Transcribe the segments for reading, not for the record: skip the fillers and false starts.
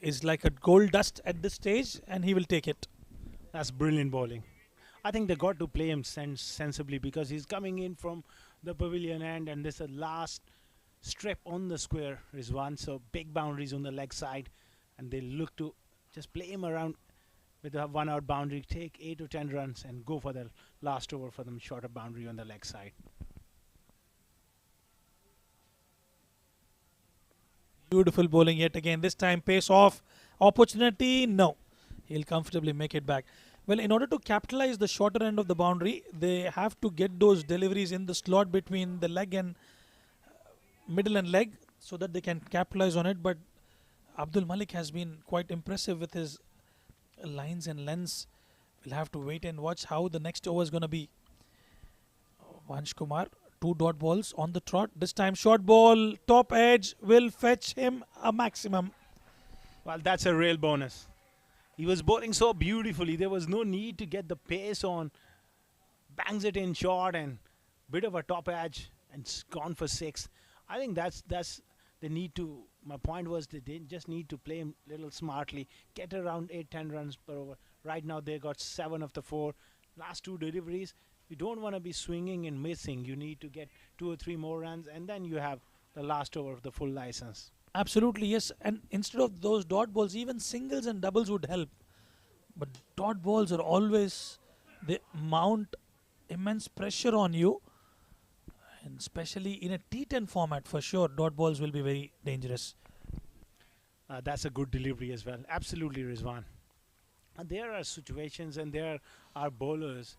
is like a gold dust at this stage, and he will take it. That's brilliant bowling. I think they got to play him sensibly because he's coming in from the pavilion end, and this is the last strip on the square is one. So big boundaries on the leg side, and they look to just play him around with a 1 out boundary, take 8 to 10 runs, and go for the last over for them shorter boundary on the leg side. Beautiful bowling yet again. This time pace off. Opportunity, no. He'll comfortably make it back. Well, in order to capitalize the shorter end of the boundary, they have to get those deliveries in the slot between the leg and middle and leg so that they can capitalize on it. But Abdul Malik has been quite impressive with his lines and lengths. We'll have to wait and watch how the next over is going to be. Vansh Kumar, 2 dot balls on the trot. This time short ball, top edge will fetch him a maximum. Well, that's a real bonus. He was bowling so beautifully. There was no need to get the pace on. Bangs it in short and bit of a top edge and it's gone for 6. I think that's they need to. My point was they just need to play him a little smartly, get around 8-10 runs per over. Right now they got 7 of the 4. Last 2 deliveries, you don't want to be swinging and missing. You need to get 2 or 3 more runs, and then you have the last over of the full license. Absolutely, yes. And instead of those dot balls, even singles and doubles would help. But dot balls are always, they mount immense pressure on you. And especially in a T10 format, for sure, dot balls will be very dangerous. That's a good delivery as well. Absolutely, Rizwan. And there are situations and there are bowlers.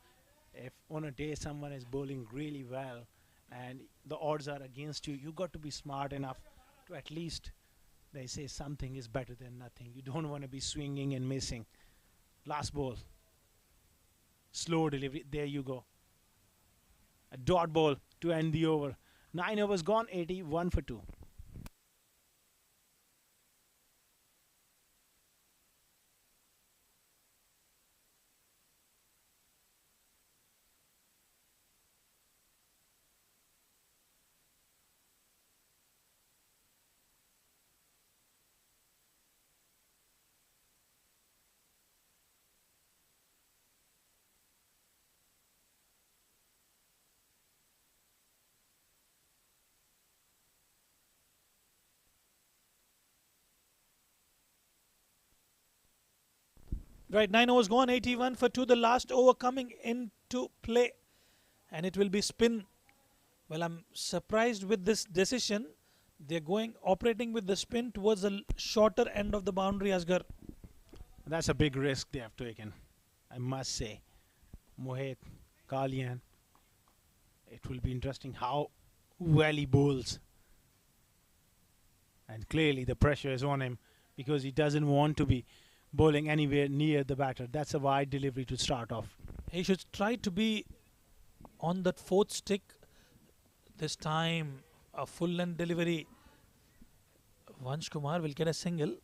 If on a day someone is bowling really well and the odds are against you, you got to be smart enough to at least, they say something is better than nothing. You don't want to be swinging and missing. Last ball. Slow delivery. There you go. A dot ball to end the over. 9 overs gone, 81 for 2. Right, 9 overs gone, 81 for 2. The last over coming into play. And it will be spin. Well, I'm surprised with this decision. They're operating with the spin towards the shorter end of the boundary, Asgar. That's a big risk they have taken, I must say. Mohit, Kalian. It will be interesting how well he bowls. And clearly the pressure is on him because he doesn't want to be bowling anywhere near the batter. That's a wide delivery to start off. He should try to be on that 4th stick. This time, a full length delivery. Vansh Kumar will get a single.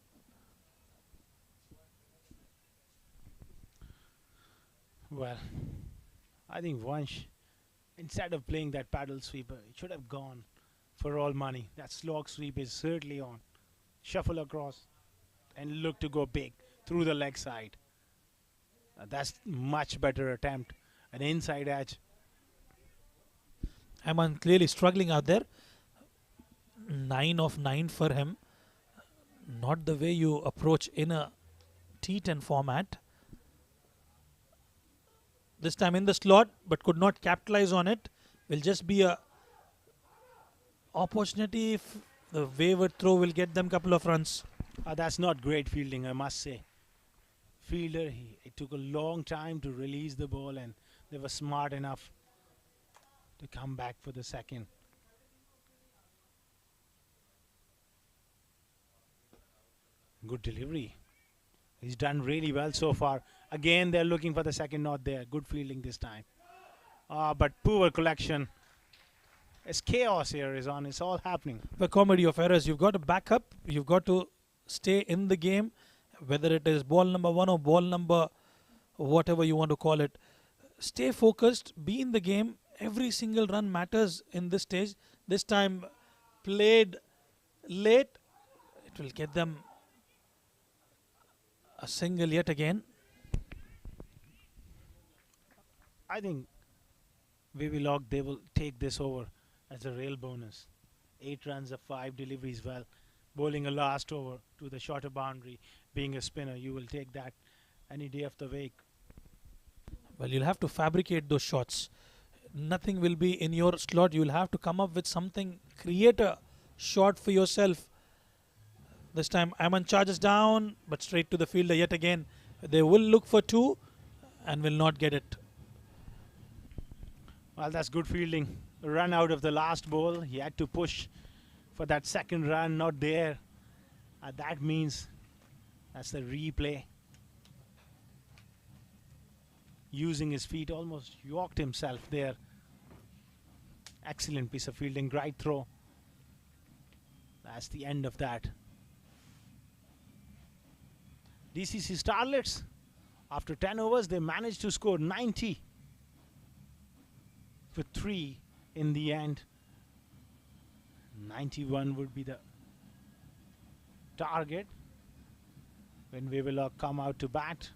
Well, I think Vansh, instead of playing that paddle sweeper, he should have gone for all money. That slog sweep is certainly on. Shuffle across and look to go big through the leg side. That's much better attempt. An inside edge. Haman clearly struggling out there. 9 of 9 for him. Not the way you approach in a T10 format. This time in the slot, but could not capitalize on it. Will just be a opportunity if the wayward throw will get them a couple of runs. That's not great fielding, I must say. Fielder, it took a long time to release the ball and they were smart enough to come back for the second. Good delivery. He's done really well so far. Again, they're looking for the second, not there. Good fielding this time. But poor collection. It's chaos here, Rizwan. It's all happening. The comedy of errors. You've got to back up. You've got to stay in the game, whether it is ball number 1 or ball number whatever you want to call it. Stay focused. Be in the game. Every single run matters in this stage. This time played late. It will get them A single yet again. I think Wavilog, they will take this over as a real bonus. 8 runs of 5 deliveries, well, bowling a last over to the shorter boundary. Being a spinner, you will take that any day of the week. Well, you'll have to fabricate those shots. Nothing will be in your slot. You'll have to come up with something, create a shot for yourself. This time Ayman charges down, but straight to the fielder yet again. They will look for 2 and will not get it. Well, that's good fielding. A run out of the last ball. He had to push for that second run, not there. That means that's the replay. Using his feet, almost yorked himself there. Excellent piece of fielding, right throw. That's the end of that. DCC Starlets, after 10 overs, they managed to score 90 for 3 in the end. 91 would be the target when Wavilog come out to bat.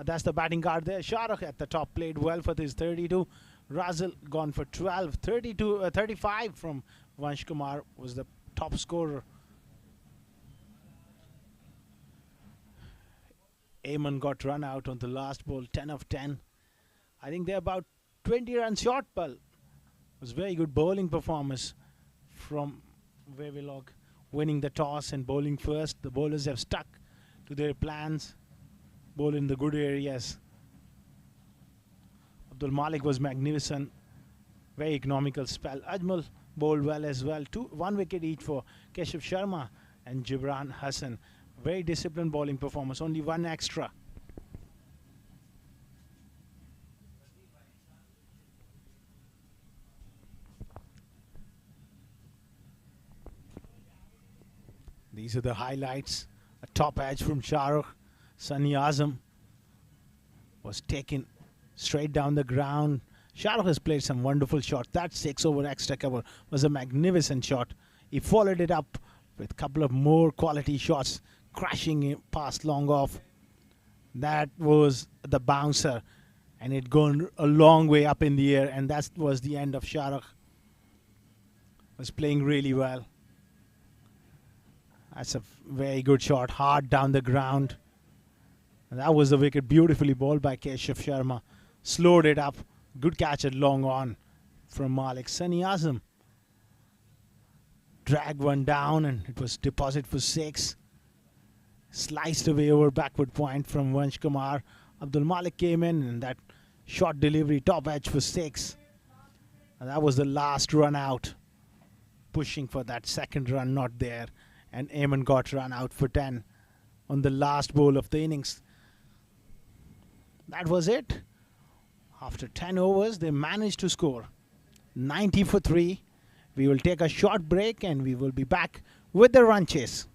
That's the batting card there. Shahrukh at the top played well for his 32. Razil gone for 12. 35 from Vansh Kumar was the top scorer. Ayman got run out on the last ball, 10 of 10. I think they're about 20 runs short, but it was very good bowling performance from Wavilog, winning the toss and bowling first. The bowlers have stuck to their plans, bowl in the good areas. Abdul Malik was magnificent, very economical spell. Ajmal bowled well as well. 1 wicket each for Keshav Sharma and Gibran Hassan. Very disciplined bowling performance, only 1 extra. These are the highlights. A top edge from Shahrukh. Sunny Azam was taken straight down the ground. Shahrukh has played some wonderful shots. That 6 over extra cover was a magnificent shot. He followed it up with a couple of more quality shots, crashing past long off. That was the bouncer, and it gone a long way up in the air, and that was the end of Shahrukh. Was playing really well. That's a very good shot, hard down the ground. And that was the wicket, beautifully bowled by Keshav Sharma. Slowed it up. Good catch at long on from Malik. Sunny Azam dragged one down, and it was deposit for 6. Sliced away over backward point from Vansh Kumar. Abdul Malik came in, and that short delivery, top edge for 6. And that was the last run out. Pushing for that second run, not there. And Ayman got run out for 10 on the last ball of the innings. That was it. After 10 overs, they managed to score 90 for 3. We will take a short break and we will be back with the run chase.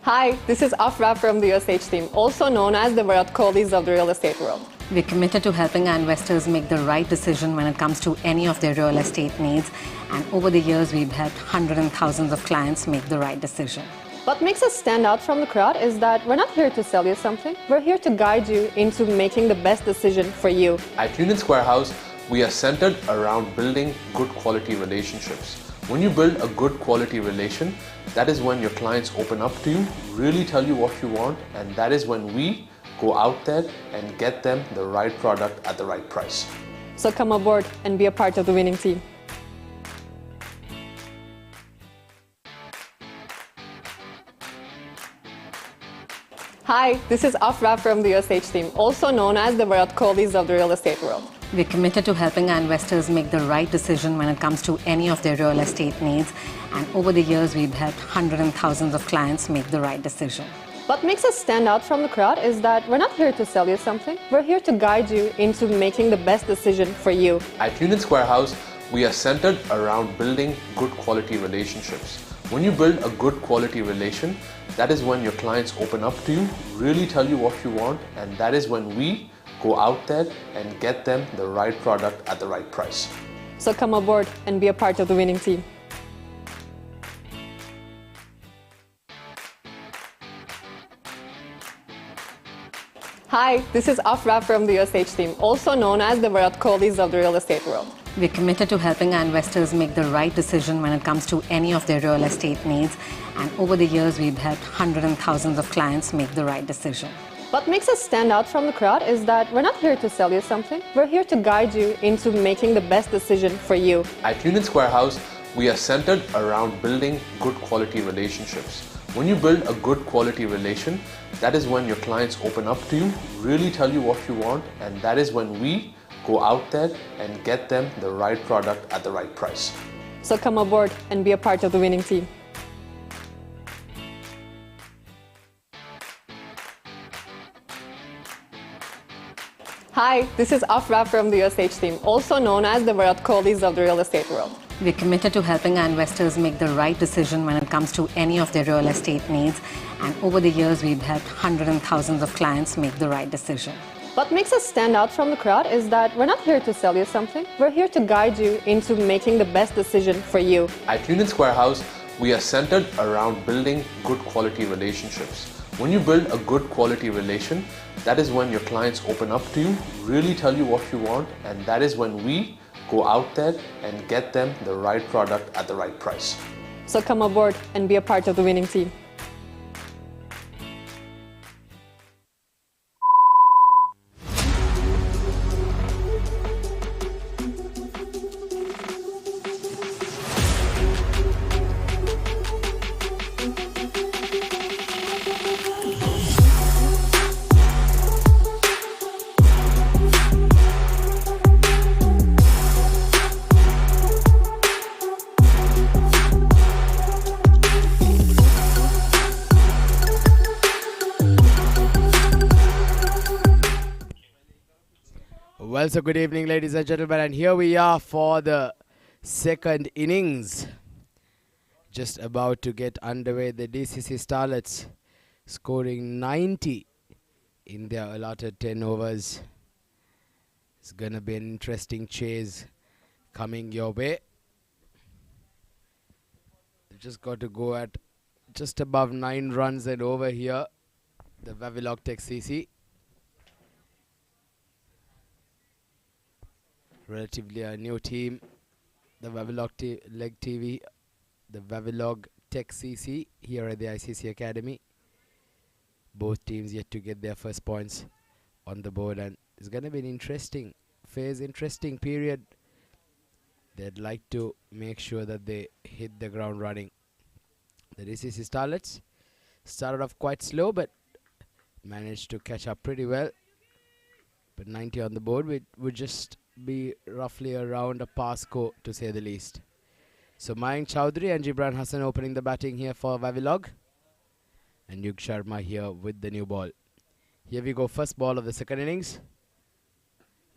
Hi, this is Afra from the USH team, also known as the Virat Kohlis of the real estate world. We're committed to helping our investors make the right decision when it comes to any of their real estate needs. And over the years, we've helped hundreds and thousands of clients make the right decision. What makes us stand out from the crowd is that we're not here to sell you something. We're here to guide you into making the best decision for you. At Union Square House, we are centered around building good quality relationships. When you build a good quality relation, that is when your clients open up to you, really tell you what you want, and that is when we go out there and get them the right product at the right price. So come aboard and be a part of the winning team. Hi, this is Afra from the USH team, also known as the Virat Kohlis of the real estate world. We're committed to helping our investors make the right decision when it comes to any of their real estate needs. And over the years, we've helped hundreds and thousands of clients make the right decision. What makes us stand out from the crowd is that we're not here to sell you something. We're here to guide you into making the best decision for you. At Union Square House, we are centered around building good quality relationships. When you build a good quality relation, that is when your clients open up to you, really tell you what you want, and that is when we go out there and get them the right product at the right price. So come aboard and be a part of the winning team. Hi, this is Afra from the USH team, also known as the Virat Kohlis of the real estate world. We're committed to helping our investors make the right decision when it comes to any of their real estate needs. And over the years, we've helped hundreds and thousands of clients make the right decision. What makes us stand out from the crowd is that we're not here to sell you something. We're here to guide you into making the best decision for you. At Union Square House, we are centered around building good quality relationships. When you build a good quality relation, that is when your clients open up to you, really tell you what you want, and that is when we go out there and get them the right product at the right price. So come aboard and be a part of the winning team. Hi, this is Afra from the USH team, also known as the Virat Kohlis of the real estate world. We're committed to helping our investors make the right decision when it comes to any of their real estate needs. And over the years, we've helped hundreds and thousands of clients make the right decision. What makes us stand out from the crowd is that we're not here to sell you something. We're here to guide you into making the best decision for you. At Union Square House, we are centered around building good quality relationships. When you build a good quality relation, that is when your clients open up to you, really tell you what you want, and that is when we go out there and get them the right product at the right price. So come aboard and be a part of the winning team. Well, so good evening, ladies and gentlemen, and here we are for the second innings. Just about to get underway. The DCC Starlets scoring 90 in their allotted 10 overs. It's going to be an interesting chase coming your way. They've just got to go at just above 9 runs and over here. The Wavilog DCC. Relatively a new team, the Wavilog Leg TV, the Wavilog Tech CC here at the ICC Academy. Both teams yet to get their first points on the board, and it's going to be an interesting phase, interesting period. They'd like to make sure that they hit the ground running. The DCC Starlets started off quite slow, but managed to catch up pretty well. But 90 on the board would just be roughly around a par score, to say the least. So Mayank Chowdhury and Gibran Hassan opening the batting here for Wavilog, and Yug Sharma here with the new ball. Here we go, first ball of the second innings,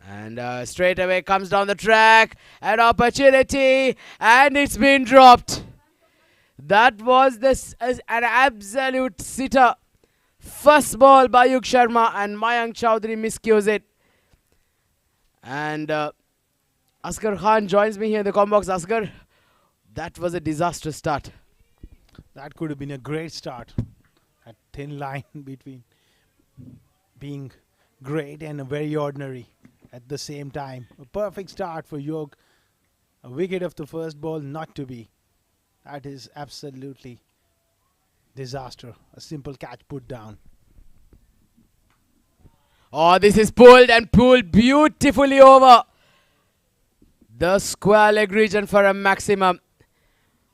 and straight away comes down the track, an opportunity, and it's been dropped. That was an absolute sitter. First ball by Yug Sharma, and Mayank Chowdhury miscues it. And Asghar Khan joins me here in the com box. Asghar, that was a disastrous start. That could have been a great start. A thin line between being great and very ordinary at the same time. A perfect start for Yog. A wicket of the first ball not to be. That is absolutely disaster. A simple catch put down. Oh, this is pulled and pulled beautifully over the square leg region for a maximum.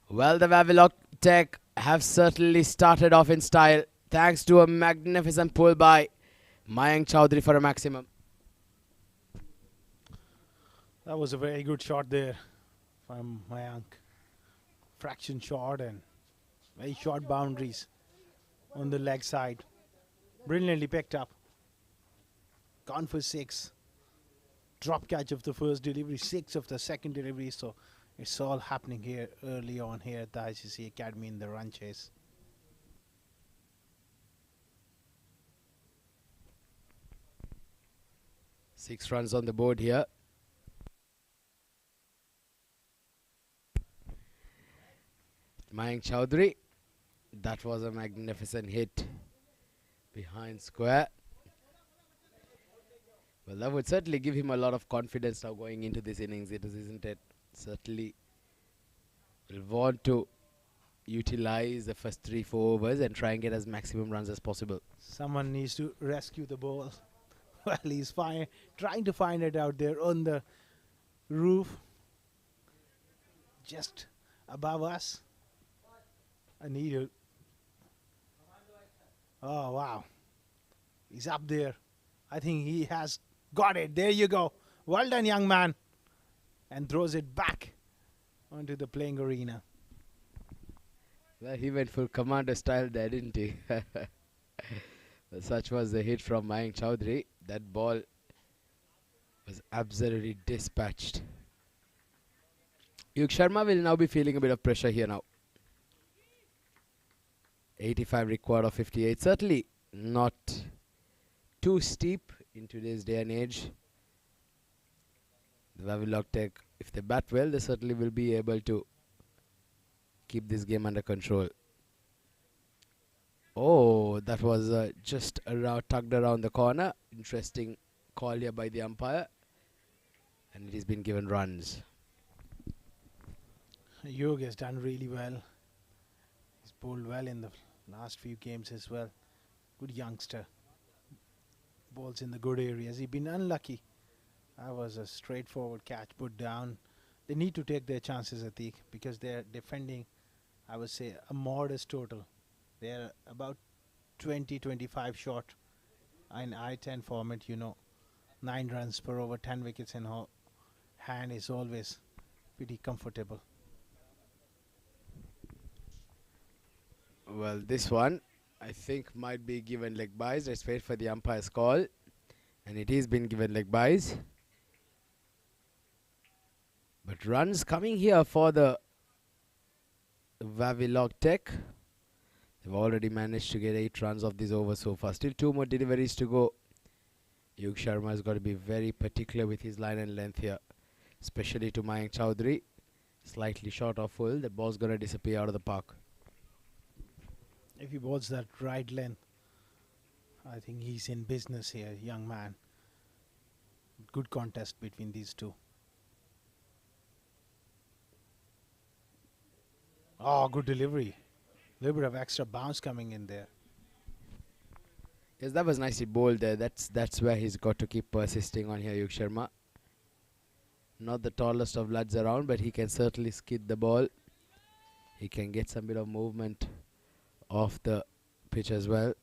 Well, the Wavilog Tech have certainly started off in style. thanks to a magnificent pull by Mayank Chowdhury for a maximum. That was a very good shot there from Mayank. Fraction shot and very short boundaries on the leg side. Brilliantly picked up. Gone for 6. Drop catch of the first delivery, 6 of the second delivery. So it's all happening here early on here at the ICC Academy in the run chase. Six runs on the board here. Mayank Chowdhury. That was a magnificent hit behind square. Well, that would certainly give him a lot of confidence now going into this innings, isn't it? Certainly will want to utilize the first 3-4 overs and try and get as maximum runs as possible. Someone needs to rescue the ball. Well, he's trying to find it out there on the roof, just above us. I need it. Oh, wow. He's up there. I think he has got it. There you go. Well done, young man. And throws it back onto the playing arena. Well, he went full commander style there, didn't he? Such was the hit from Mayank Chowdhury. That ball was absolutely dispatched. Yug Sharma will now be feeling a bit of pressure here now. 85 required of 58. Certainly not too steep in today's day and age. The Wavilog Tech, if they bat well, they certainly will be able to keep this game under control. Oh, that was just tugged around the corner. Interesting call here by the umpire. And it has been given runs. Yug has done really well. He's bowled well in the last few games as well. Good youngster. Balls in the good areas. He's been unlucky. That was a straightforward catch put down. They need to take their chances, Atik, because they're defending, I would say, a modest total. They're about 20-25 short in I-10 format, 9 runs per over, 10 wickets in hand is always pretty comfortable. Well, this one, I think, might be given leg byes. Let's wait for the umpire's call. And it is been given leg byes. But runs coming here for the Wavilog Tech. They've already managed to get 8 runs off this over so far. Still 2 more deliveries to go. Yug Sharma has got to be very particular with his line and length here. Especially to Mayank Chowdhury. Slightly short of full. That ball's going to disappear out of the park. If he bowls that right length, I think he's in business here, young man. Good contest between these two. Oh, good delivery. Little bit of extra bounce coming in there. Yes, that was nicely bowled there. That's where he's got to keep persisting on here, Yug Sharma. Not the tallest of lads around, but he can certainly skid the ball. He can get some bit of movement off the pitch as well.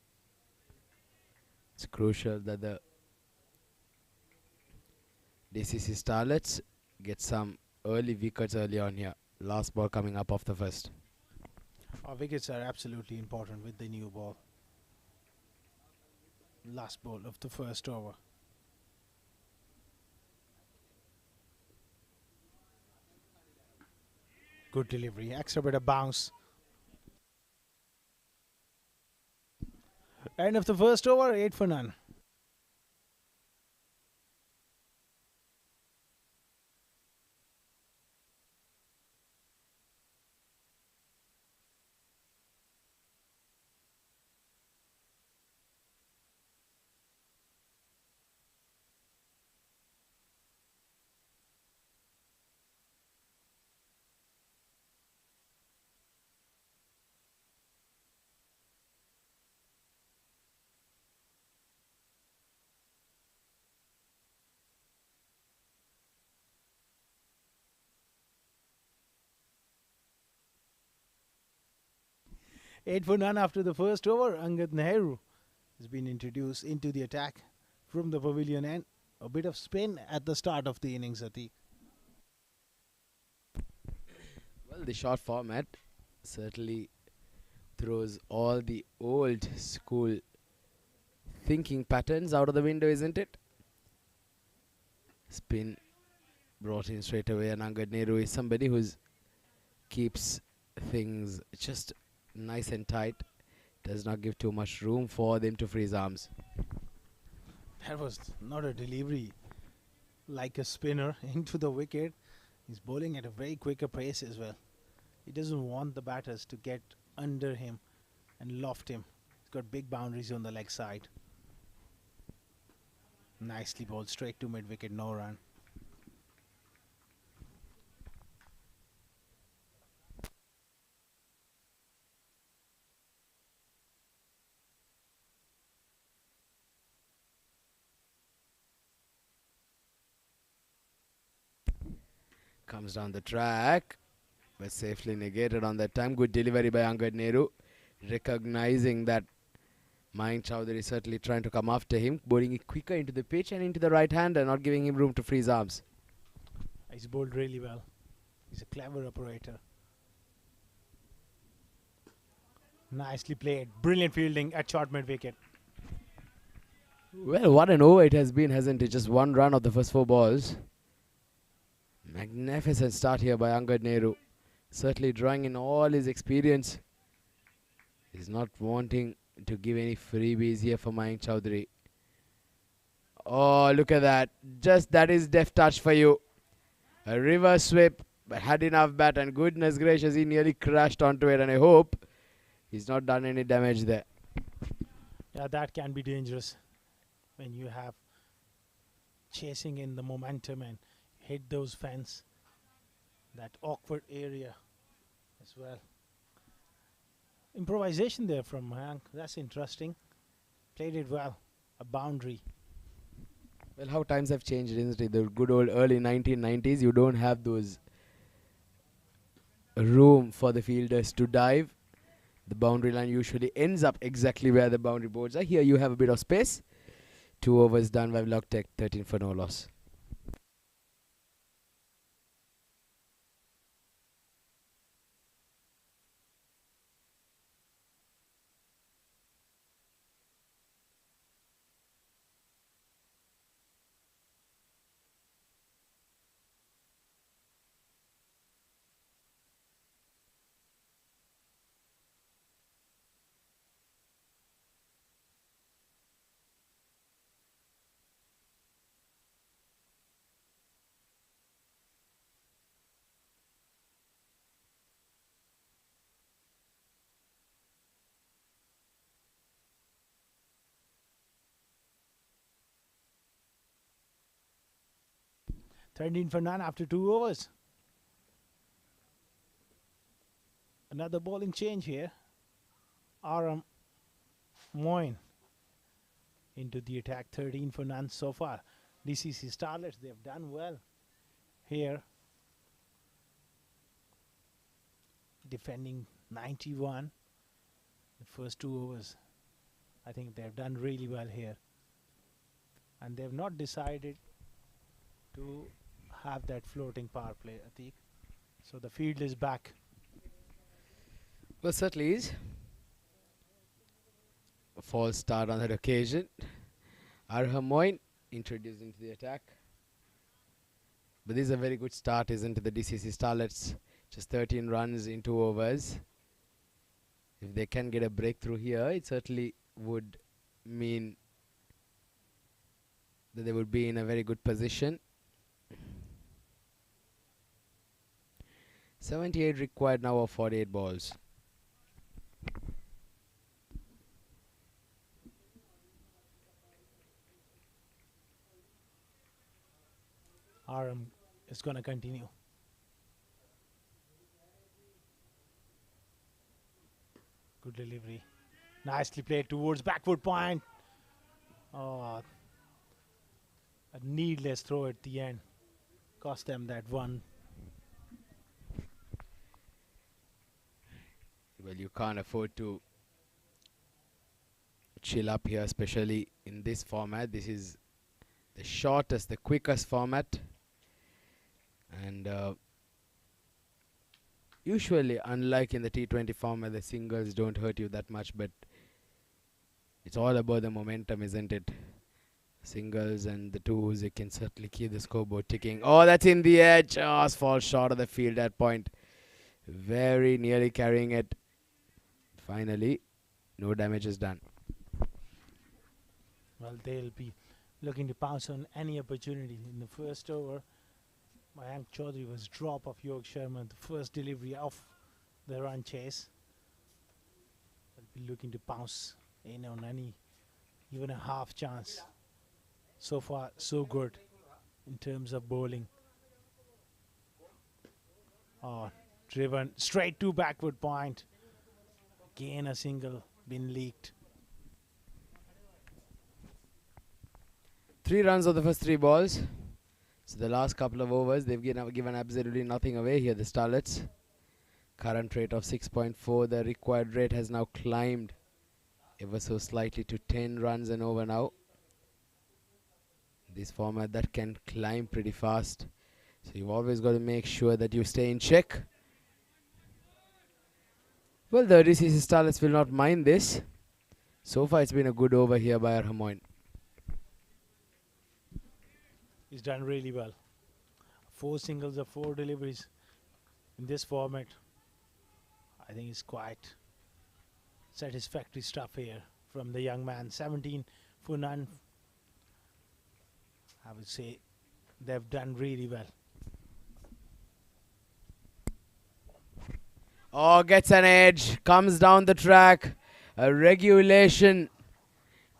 It's crucial that the DCC Starlets get some early wickets early on here. Last ball coming up off the first. Our wickets are absolutely important with the new ball. Last ball of the first over. Good delivery, extra bit of bounce. End of the first over, 8 for none. 8 for none after the first over. Angad Nehru has been introduced into the attack from the pavilion end. A bit of spin at the start of the innings, Atiq. Well, the short format certainly throws all the old school thinking patterns out of the window, isn't it? Spin brought in straight away, and Angad Nehru is somebody who keeps things just nice and tight, does not give too much room for them to freeze arms. That was not a delivery like a spinner into the wicket. He's bowling at a very quicker pace as well. He doesn't want the batters to get under him and loft him. He's got big boundaries on the leg side. Nicely bowled straight to mid-wicket, no run. Comes down the track, but safely negated on that time. Good delivery by Angad Nehru, recognizing that Mayank Chowdhury is certainly trying to come after him, bowling it quicker into the pitch and into the right hander, not giving him room to freeze arms. He's bowled really well. He's a clever operator. Nicely played. Brilliant fielding at short mid-wicket. Well, what an over it has been, hasn't it? Just one run of the first 4 balls. Magnificent start here by Angad Nehru. Certainly drawing in all his experience. He's not wanting to give any freebies here for Mayank Chowdhury. Oh, look at that. Just that is deft touch for you. A reverse sweep, but had enough bat, and goodness gracious, he nearly crashed onto it, and I hope he's not done any damage there. Yeah, that can be dangerous when you have chasing in the momentum and hit those fence, that awkward area as well. Improvisation there from Mayank. That's interesting. Played it well. A boundary. Well, how times have changed, isn't it? The good old early 1990s, you don't have those room for the fielders to dive. The boundary line usually ends up exactly where the boundary boards are. Here you have a bit of space. 2 overs done. Wavilog Tech 13 for no loss. Turned in for none after 2 overs. Another bowling change here. Aram Moin into the attack. 13 for none so far. DCC Starlets, they've done well here. Defending 91. The first 2 overs. I think they've done really well here. And they've not decided to have that floating power play, Atiq. So the field is back. Well, certainly is. A false start on that occasion. Arham Moin introduced into the attack. But this is a very good start, isn't it? The DCC Starlets, just 13 runs in 2 overs. If they can get a breakthrough here, it certainly would mean that they would be in a very good position. 78 required now of 48 balls. Aram is going to continue. Good delivery. Nicely played towards backward point. Oh, a needless throw at the end. Cost them that one. Well, you can't afford to chill up here, especially in this format. This is the shortest, the quickest format. And usually, unlike in the T20 format, the singles don't hurt you that much, but it's all about the momentum, isn't it? Singles and the twos, it can certainly keep the scoreboard ticking. Oh, that's in the air. Just falls short of the field at point. Very nearly carrying it. Finally, no damage is done. Well, they'll be looking to pounce on any opportunity. In the first over, Mayank Chaudhary was drop of York Sharma, the first delivery of the run chase. They'll be looking to pounce in on any, even a half chance. So far, so good in terms of bowling. Oh, driven straight to backward point. Again, a single been leaked. 3 runs of the first 3 balls. So the last couple of overs, they've given absolutely nothing away here, the Starlets. Current rate of 6.4. The required rate has now climbed ever so slightly to 10 runs and over now. This format that can climb pretty fast. So you've always got to make sure that you stay in check. Well, the DCC Starlets will not mind this. So far, it's been a good over here by Arhamoin. He's done really well. 4 singles or 4 deliveries in this format. I think it's quite satisfactory stuff here from the young man. 17 for none. I would say they've done really well. Oh, gets an edge, comes down the track. A regulation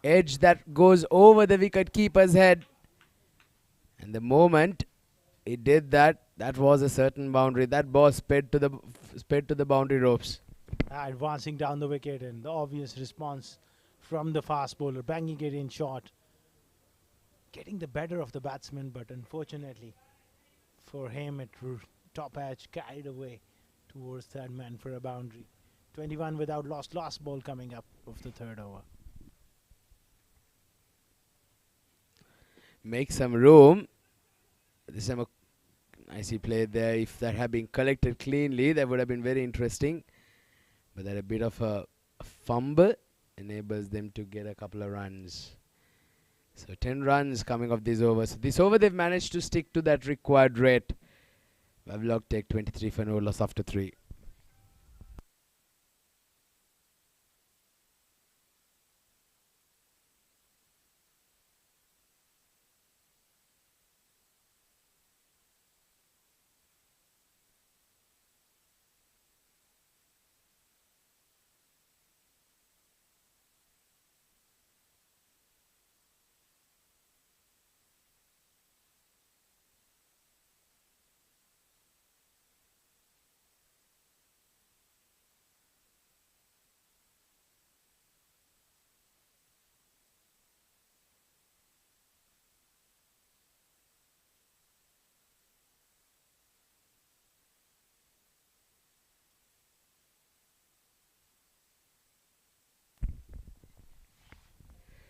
edge that goes over the wicket keeper's head. And the moment it did that, that was a certain boundary. That ball sped to the boundary ropes. Advancing down the wicket, and the obvious response from the fast bowler, banging it in short. Getting the better of the batsman, but unfortunately for him, it top edge carried away towards third man for a boundary. 21 without loss. Last ball coming up of the third over. Make some room. This time a nicely played there. If that had been collected cleanly, that would have been very interesting. But that a bit of a fumble enables them to get a couple of runs. So 10 runs coming off this over. So this over they've managed to stick to that required rate. Wavilog take 23 for no loss after 3.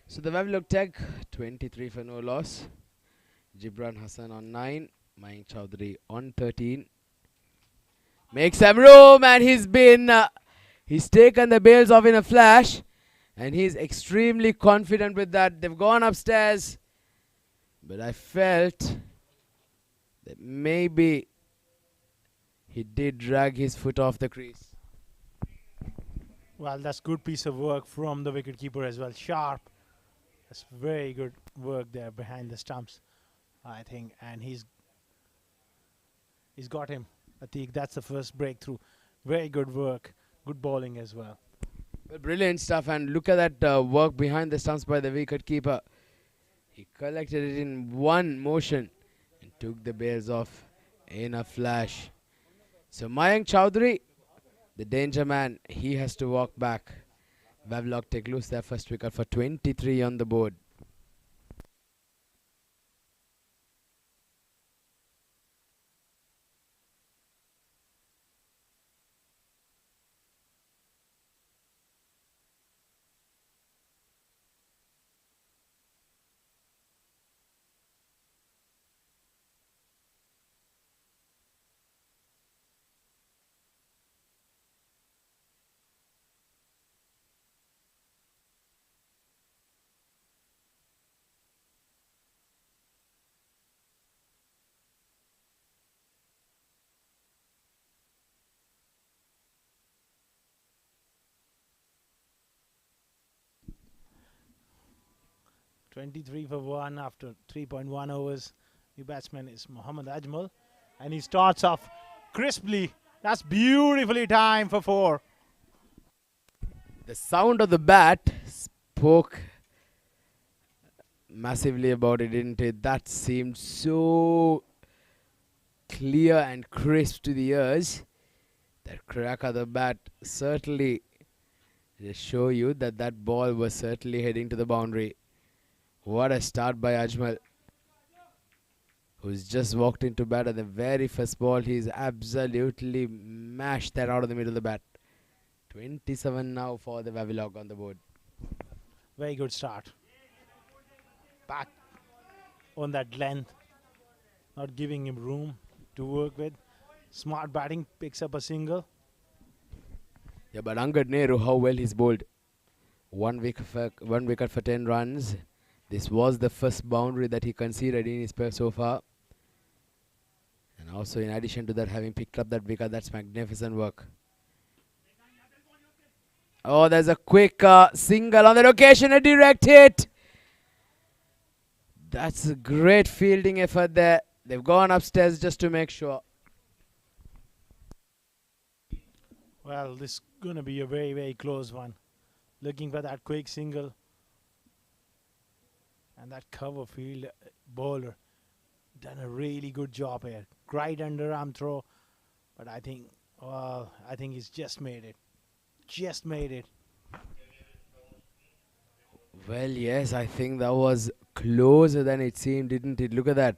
So the Wavilog take 23 for no loss. Jibran Hassan on 9. Mayank Chaudhary on 13. Make some room, and he's taken the bails off in a flash, and he's extremely confident with that. They've gone upstairs, but I felt that maybe he did drag his foot off the crease. Well, that's good piece of work from the wicketkeeper as well. Sharp. That's very good work there behind the stumps, I think. And he's got him. I think that's the first breakthrough. Very good work. Good bowling as well. Well, brilliant stuff. And look at that work behind the stumps by the wicketkeeper. He collected it in one motion and took the bails off in a flash. So Mayank Chaudhary, the danger man, he has to walk back. Wavilog take loose their first wicket for 23 on the board. 23 for 1 after 3.1 overs. New batsman is Mohammad Ajmal, and he starts off crisply. That's beautifully timed for 4. The sound of the bat spoke massively about it, didn't it? That seemed so clear and crisp to the ears. That crack of the bat certainly just show you that that ball was certainly heading to the boundary. What a start by Ajmal, who's just walked into bat at the very first ball. He's absolutely mashed that out of the middle of the bat. 27 now for the Wavilog on the board. Very good start. Back on that length, not giving him room to work with. Smart batting, picks up a single. Yeah, but Angad Nehru, how well he's bowled. One wicket for 10 runs. This was the first boundary that he conceded in his pair so far. And also, in addition to that, having picked up that wicket, that's magnificent work. Oh, there's a quick single on that occasion, a direct hit. That's a great fielding effort there. They've gone upstairs just to make sure. Well, this is going to be a very, very close one. Looking for that quick single. And that cover field bowler done a really good job here. Great underarm throw. But I think he's just made it. Just made it. Well, yes, I think that was closer than it seemed, didn't it? Look at that.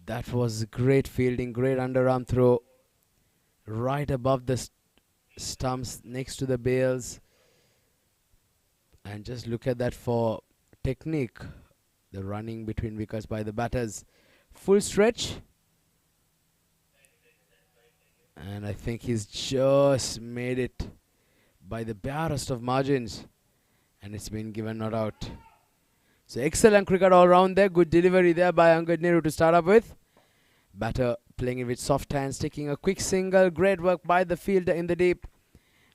That was great fielding, great underarm throw. Right above the stumps, next to the bails. And just look at that for technique. The running between wickets by the batters. Full stretch. And I think he's just made it by the barest of margins. And it's been given not out. So excellent cricket all round there. Good delivery there by Angad Nehru to start up with. Batter playing it with soft hands, taking a quick single. Great work by the fielder in the deep.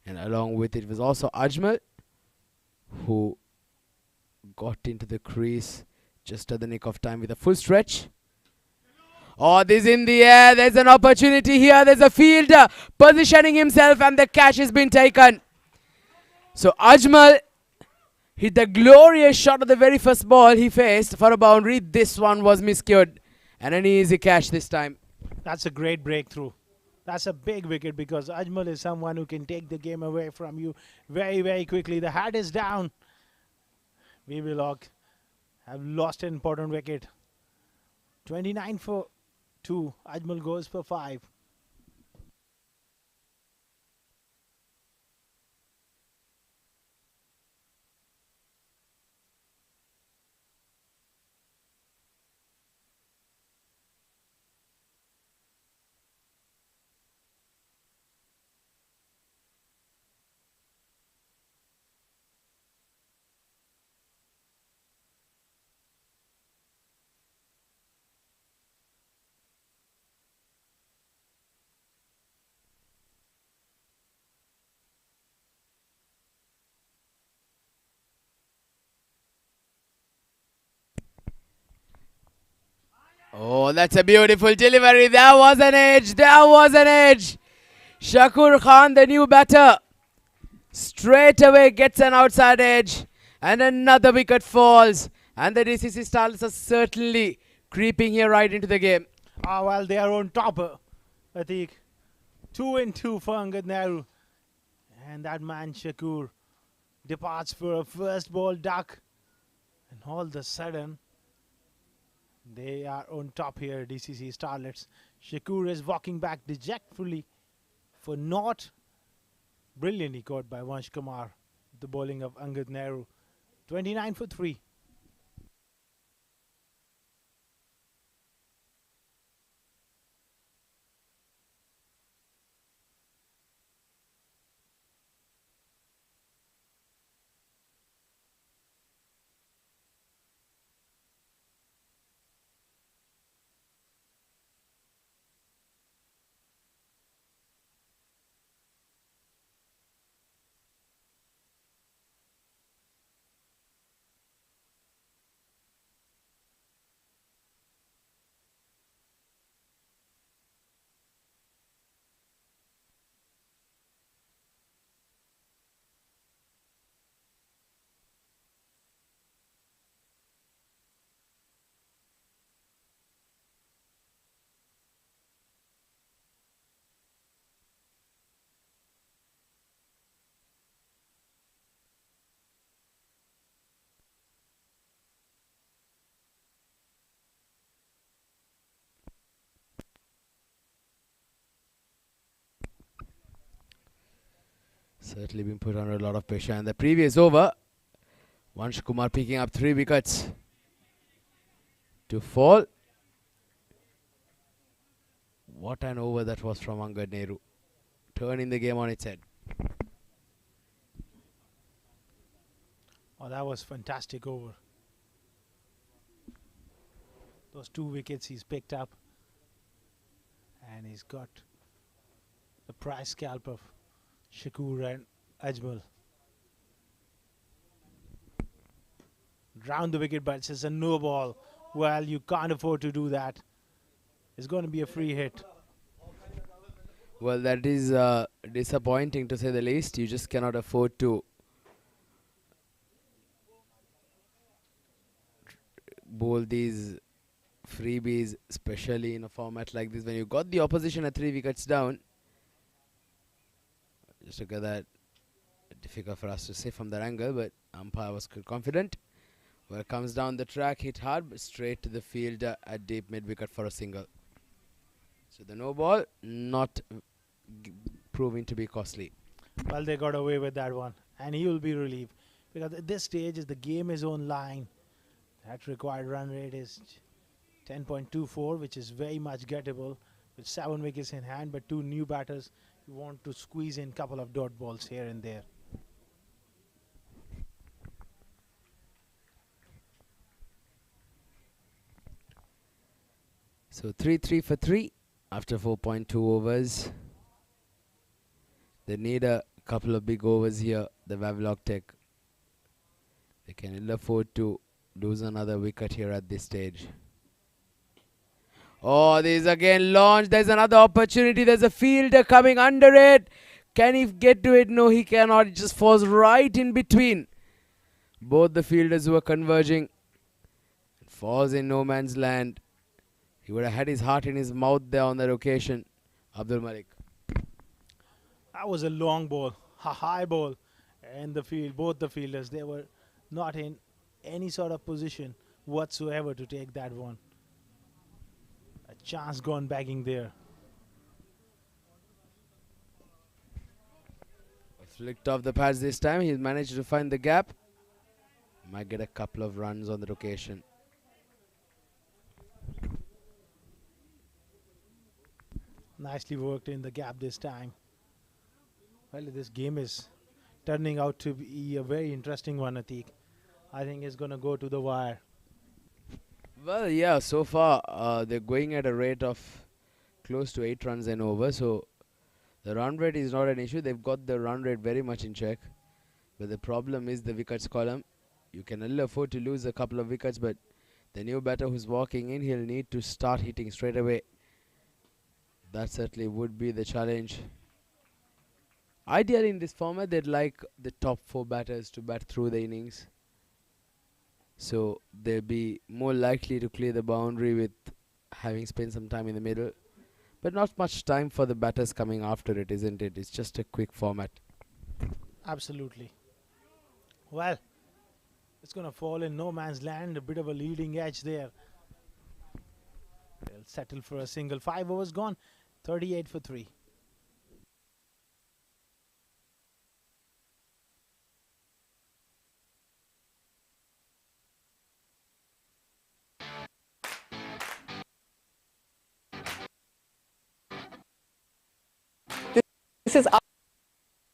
And along with it was also Ajmal, who got into the crease just at the nick of time with a full stretch. Oh, this in the air. There's an opportunity here. There's a fielder positioning himself and the catch has been taken. So Ajmal hit the glorious shot of the very first ball he faced for a boundary. This one was miscued. And an easy catch this time. That's a great breakthrough. That's a big wicket because Ajmal is someone who can take the game away from you very, very quickly. The hat is down. Wavilog have lost an important wicket. 29 for 2. Ajmal goes for 5. Oh, that's a beautiful delivery. There was an edge. There was an edge. Shakur Khan, the new batter, straight away gets an outside edge. And another wicket falls. And the DCC Starlets are certainly creeping here right into the game. Well, they are on top, Atik. 2 and 2 for Angad Nehru. And that man, Shakur, departs for a first ball duck. And all of a sudden, they are on top here, DCC Starlets. Shakur is walking back dejectfully for not brilliantly caught by Vansh Kumar. The bowling of Angad Nehru. 29 for 3. Certainly been put under a lot of pressure. And the previous over, Vansh Kumar picking up 3 wickets to fall. What an over that was from Angad Nehru, turning the game on its head. Oh, that was fantastic over. Those 2 wickets he's picked up, and he's got the prize scalp of Shakur and Ajmal. Round the wicket, but it's a no ball. Well, you can't afford to do that. It's going to be a free hit. Well, that is disappointing to say the least. You just cannot afford to bowl these freebies, especially in a format like this when you got the opposition at 3 wickets down. Just look at that. Difficult for us to say from that angle, but umpire was confident. Well, comes down the track, hit hard, but straight to the fielder at deep mid-wicket for a single. So the no ball not proving to be costly. Well, they got away with that one, and he will be relieved because at this stage, is the game is on line. That required run rate is 10.24, which is very much gettable with 7 wickets in hand, but 2 new batters. You want to squeeze in a couple of dot balls here and there. So 3 for 3 after 4.2 overs. They need a couple of big overs here, the Wavilog Tech. They can ill afford to lose another wicket here at this stage. Oh, this is again launched. There's another opportunity. There's a fielder coming under it. Can he get to it? No, he cannot. It just falls right in between both the fielders who are converging. It falls in no man's land. He would have had his heart in his mouth there on that occasion. Abdul Malik. That was a long ball, a high ball, and the field, both the fielders, they were not in any sort of position whatsoever to take that one. A chance gone bagging there. Flicked off the pads this time. He's managed to find the gap. Might get a couple of runs on the occasion. Nicely worked in the gap this time. Well, this game is turning out to be a very interesting one, Atik. I think it's going to go to the wire. Well, yeah, so far they're going at a rate of close to 8 runs and over. So the run rate is not an issue. They've got the run rate very much in check. But the problem is the wickets column. You can only afford to lose a couple of wickets, but the new batter who's walking in, he'll need to start hitting straight away. That certainly would be the challenge. Ideally in this format, they'd like the top 4 batters to bat through the innings. So they'll be more likely to clear the boundary with having spent some time in the middle. But not much time for the batters coming after it, isn't it? It's just a quick format. Absolutely. Well, it's going to fall in no man's land. A bit of a leading edge there. They'll settle for a single. 5 overs gone. 38 for 3. This is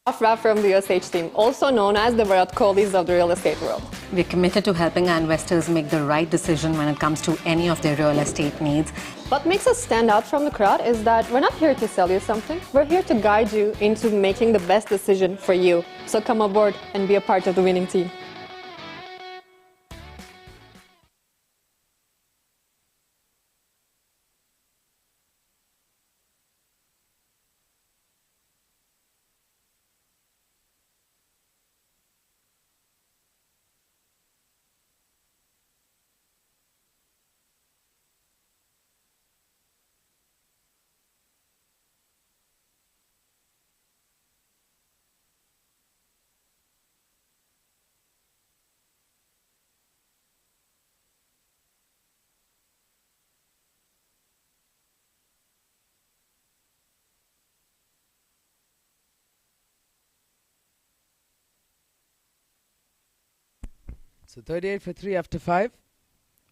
Afra from the USH team, also known as the Virat Kohlis of the real estate world. We're committed to helping our investors make the right decision when it comes to any of their real estate needs. What makes us stand out from the crowd is that we're not here to sell you something. We're here to guide you into making the best decision for you. So come aboard and be a part of the winning team. So 38 for 3 after 5.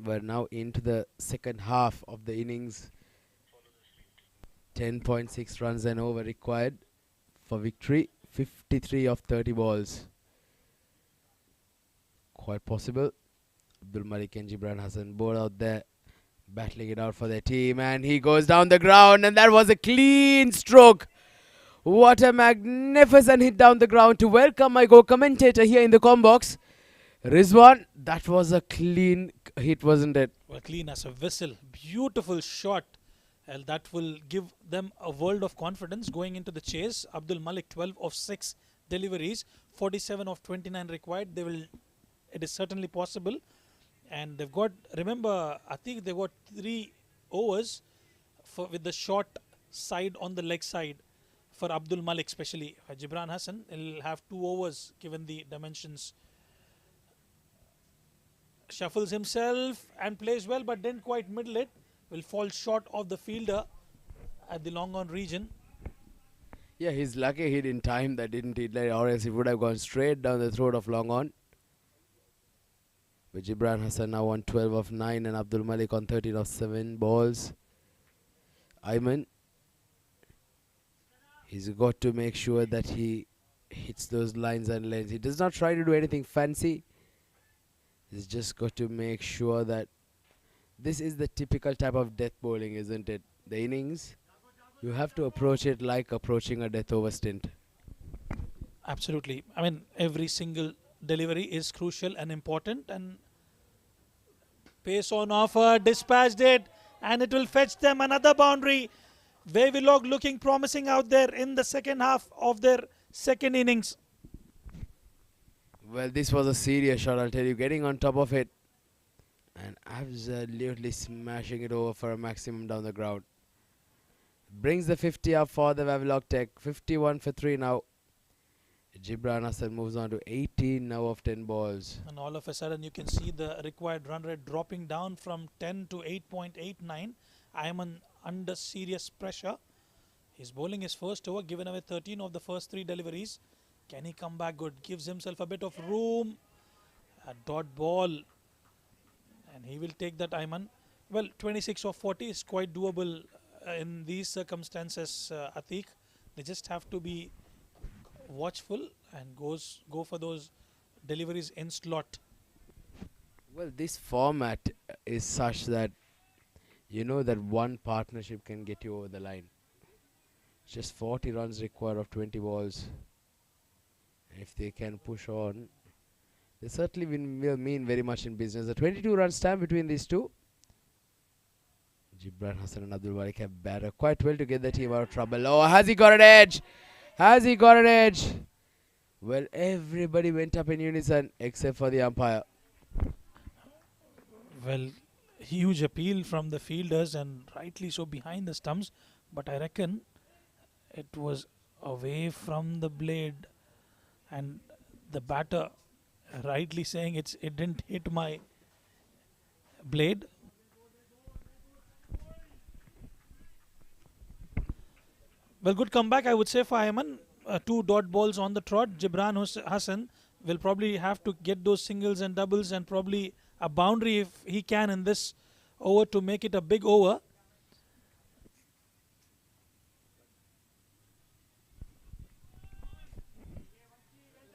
We're now into the second half of the innings. 10.6 runs and over required for victory. 53 of 30 balls. Quite possible. Abdul Malik and Gibran Hassan both out there battling it out for their team, and he goes down the ground, and that was a clean stroke. What a magnificent hit down the ground to welcome my co-commentator here in the combox. Rizwan, that was a clean hit, wasn't it? Well, clean as a whistle. Beautiful shot. And that will give them a world of confidence going into the chase. Abdul Malik, 12 of 6 deliveries, 47 of 29 required. It is certainly possible. And they've got, remember, I think they've got 3 overs with the short side on the leg side for Abdul Malik, especially. Gibran Hassan will have 2 overs given the dimensions. Shuffles himself and plays well, but didn't quite middle it. Will fall short of the fielder at the long on region. Yeah, he's lucky he didn't time that, didn't he? Or else he would have gone straight down the throat of long on. But Gibran Hassan now on 12 of 9 and Abdul Malik on 13 of 7 balls. Ayman, he's got to make sure that he hits those lines and lanes. He does not try to do anything fancy. He's just got to make sure that this is the typical type of death bowling, isn't it? The innings, you have to approach it like approaching a death over stint. Absolutely. I mean, every single delivery is crucial and important. And pace on offer, dispatched it, and it will fetch them another boundary. Wavilog looking promising out there in the second half of their second innings. Well, this was a serious shot, I'll tell you. Getting on top of it and absolutely smashing it over for a maximum down the ground. Brings the 50 up for the Wavilog Tech. 51 for 3 now. Gibran Hassan moves on to 18 now of 10 balls. And all of a sudden you can see the required run rate dropping down from 10 to 8.89. Ayman under serious pressure. He's bowling his first over, given away 13 of the first 3 deliveries. Can he come back good? Gives himself a bit of room. A dot ball. And he will take that, Ayman. Well, 26 of 40 is quite doable in these circumstances, Atiq. They just have to be watchful and go for those deliveries in slot. Well, this format is such that you know that one partnership can get you over the line. Just 40 runs required of 20 balls. If they can push on, they certainly will mean very much in business. The 22 runs time between these two. Gibran Hassan and Abdul Malik have batted quite well to get the team out of trouble. Oh, has he got an edge? Has he got an edge? Well, everybody went up in unison except for the umpire. Well, huge appeal from the fielders and rightly so behind the stumps. But I reckon it was away from the blade. And the batter rightly saying it didn't hit my blade. Well, good comeback, I would say, for Ayman. 2 dot balls on the trot. Gibran Hassan will probably have to get those singles and doubles and probably a boundary if he can in this over to make it a big over.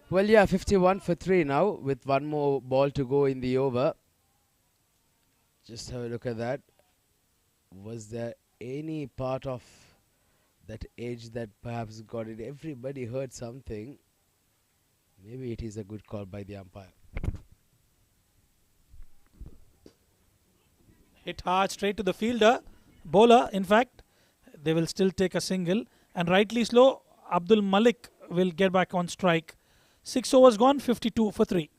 Well, yeah, 51 for 3 now with 1 more ball to go in the over. Just have a look at that. Was there any part of that edge that perhaps got it? Everybody heard something. Maybe it is a good call by the umpire. Hit hard straight to the fielder. Bowler, in fact. They will still take a single. And rightly slow, Abdul Malik will get back on strike. 6 overs gone, 52 for 3.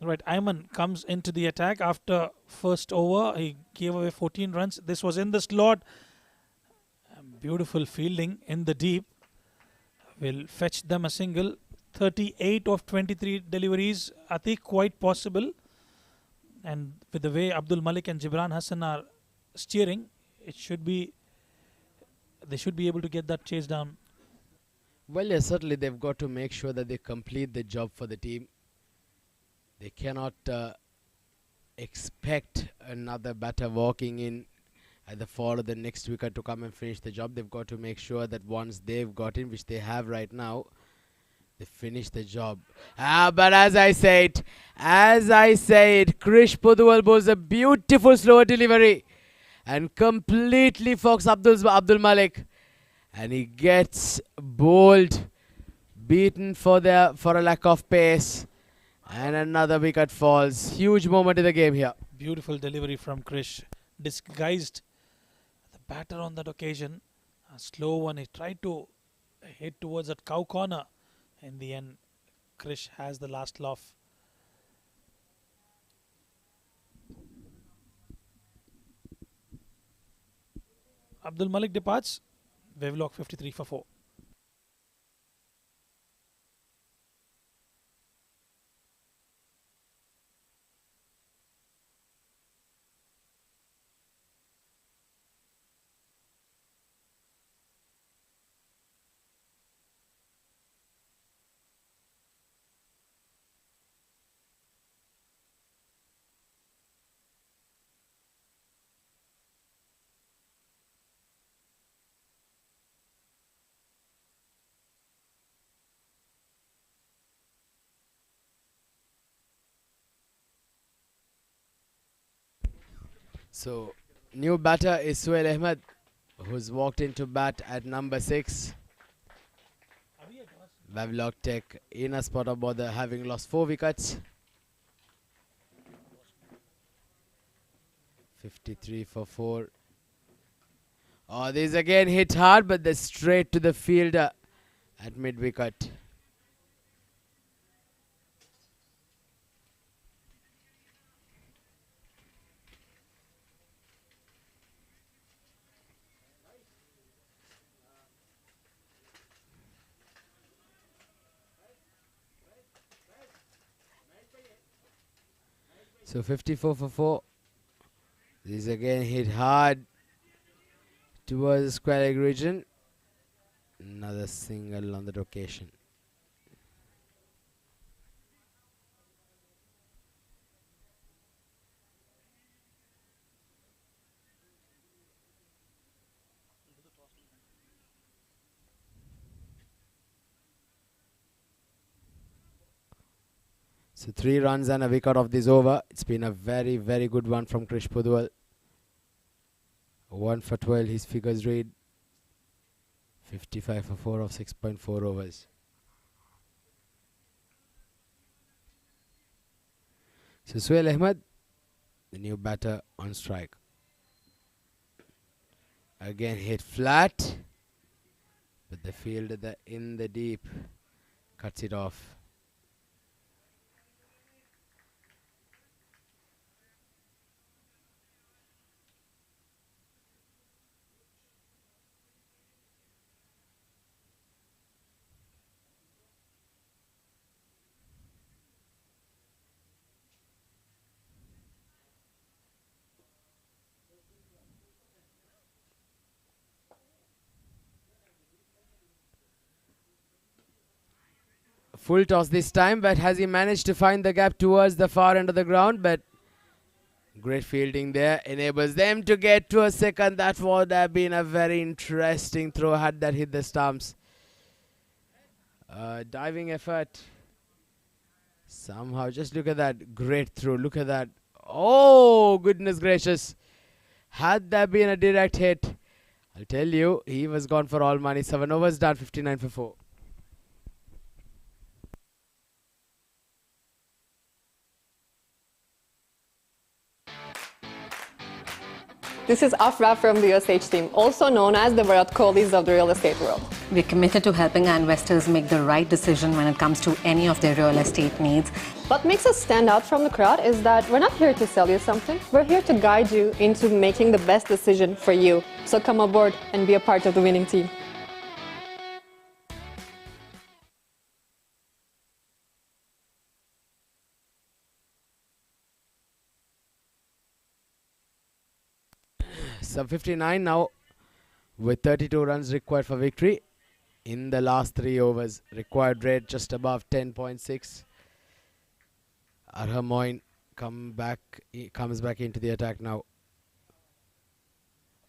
Right, Ayman comes into the attack after first over. He gave away 14 runs. This was in the slot. Beautiful fielding in the deep. Will fetch them a single. 38 of 23 deliveries. I think quite possible. And with the way Abdul Malik and Gibran Hassan are steering, it should be, they should be able to get that chase down. Well, yeah, certainly they've got to make sure that they complete the job for the team. They cannot expect another batter walking in at the fall of the next wicket to come and finish the job. They've got to make sure that once they've got in, which they have right now, they finish the job. But as I said, Krish Pudwal bowls a beautiful slower delivery and completely fogs Abdul Malik. And he gets bowled, beaten for a lack of pace. And another wicket falls. Huge moment in the game here. Beautiful delivery from Krish. Disguised the batter on that occasion. A slow one. He tried to hit towards that cow corner. In the end, Krish has the last laugh. Abdul Malik departs. Wavilog 53 for 4. So, new batter is Suhail Ahmed, who's walked into bat at number 6. Wavilog Tech in a spot of bother, having lost 4 wickets. 53 for 4. Oh, this again hit hard, but they're straight to the fielder at mid-wicket. So 54 for 4. This again hit hard towards the square leg region. Another single on that occasion. So 3 runs and a wicket off this over. It's been a very, very good one from Krish Pudwal. 1 for 12, his figures read. 55 for 4 of 6.4 overs. So Suhail Ahmed, the new batter on strike. Again hit flat, but the fielder in the deep cuts it off. Full toss this time, but has he managed to find the gap towards the far end of the ground? But great fielding there enables them to get to a second. That would have been a very interesting throw had that hit the stumps. Diving effort. Somehow, just look at that. Great throw. Look at that. Oh, goodness gracious. Had that been a direct hit, I'll tell you, he was gone for all money. 7 overs done, 59 for 4. This is Afra from the USH team, also known as the Virat Kohlis of the real estate world. We're committed to helping our investors make the right decision when it comes to any of their real estate needs. What makes us stand out from the crowd is that we're not here to sell you something. We're here to guide you into making the best decision for you. So come aboard and be a part of the winning team. Sub 59 now with 32 runs required for victory in the last 3 overs. Required rate just above 10.6. Arham Moin comes back into the attack now.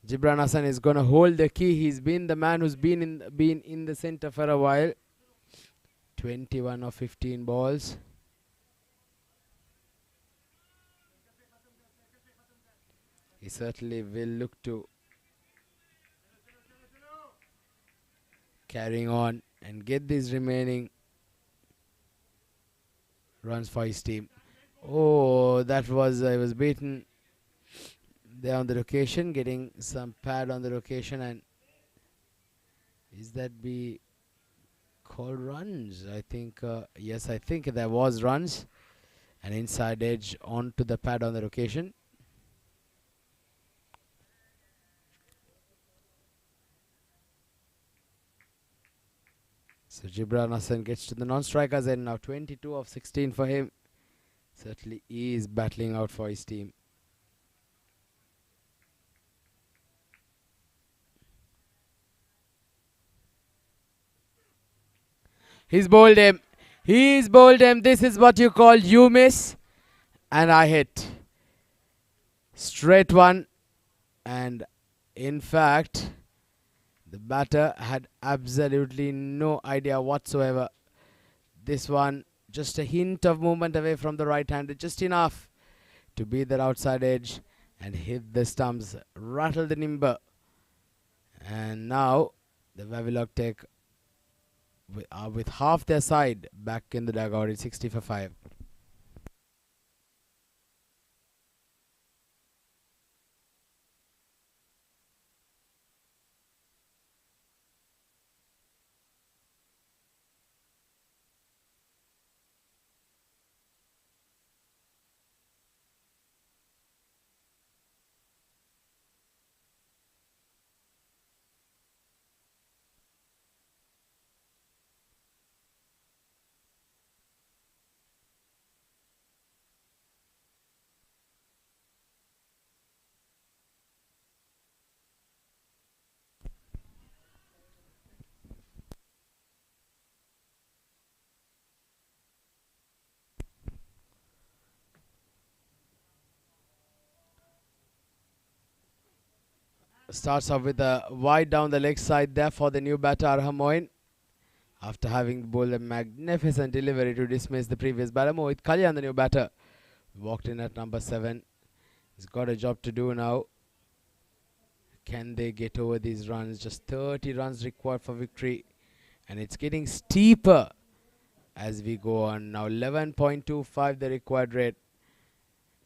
Gibran Hassan is going to hold the key. He's been the man who's been in the center for a while. 21 of 15 balls. He certainly will look to carrying on and get these remaining runs for his team. Oh, that was I was beaten there on the location, getting some pad on the location, and is that be called runs? I think yes, I think there was runs, an inside edge onto the pad on the location. So Gibran Hassan gets to the non-strikers and now 22 of 16 for him. Certainly is battling out for his team. He's bowled him. He's bowled him. This is what you call you miss and I hit. Straight one. And in fact, the batter had absolutely no idea whatsoever. This one, just a hint of movement away from the right hand, just enough to be that outside edge and hit the stumps, rattle the nimber. And now the Wavilog take with half their side back in the dugout. It's 60 for 5. Starts off with a wide down the leg side there for the new batter Arham Moin. After having bowled a magnificent delivery to dismiss the previous batter, Mohit Kalyan, the new batter, walked in at number 7. He's got a job to do now. Can they get over these runs? Just 30 runs required for victory. And it's getting steeper as we go on. Now 11.25 the required rate.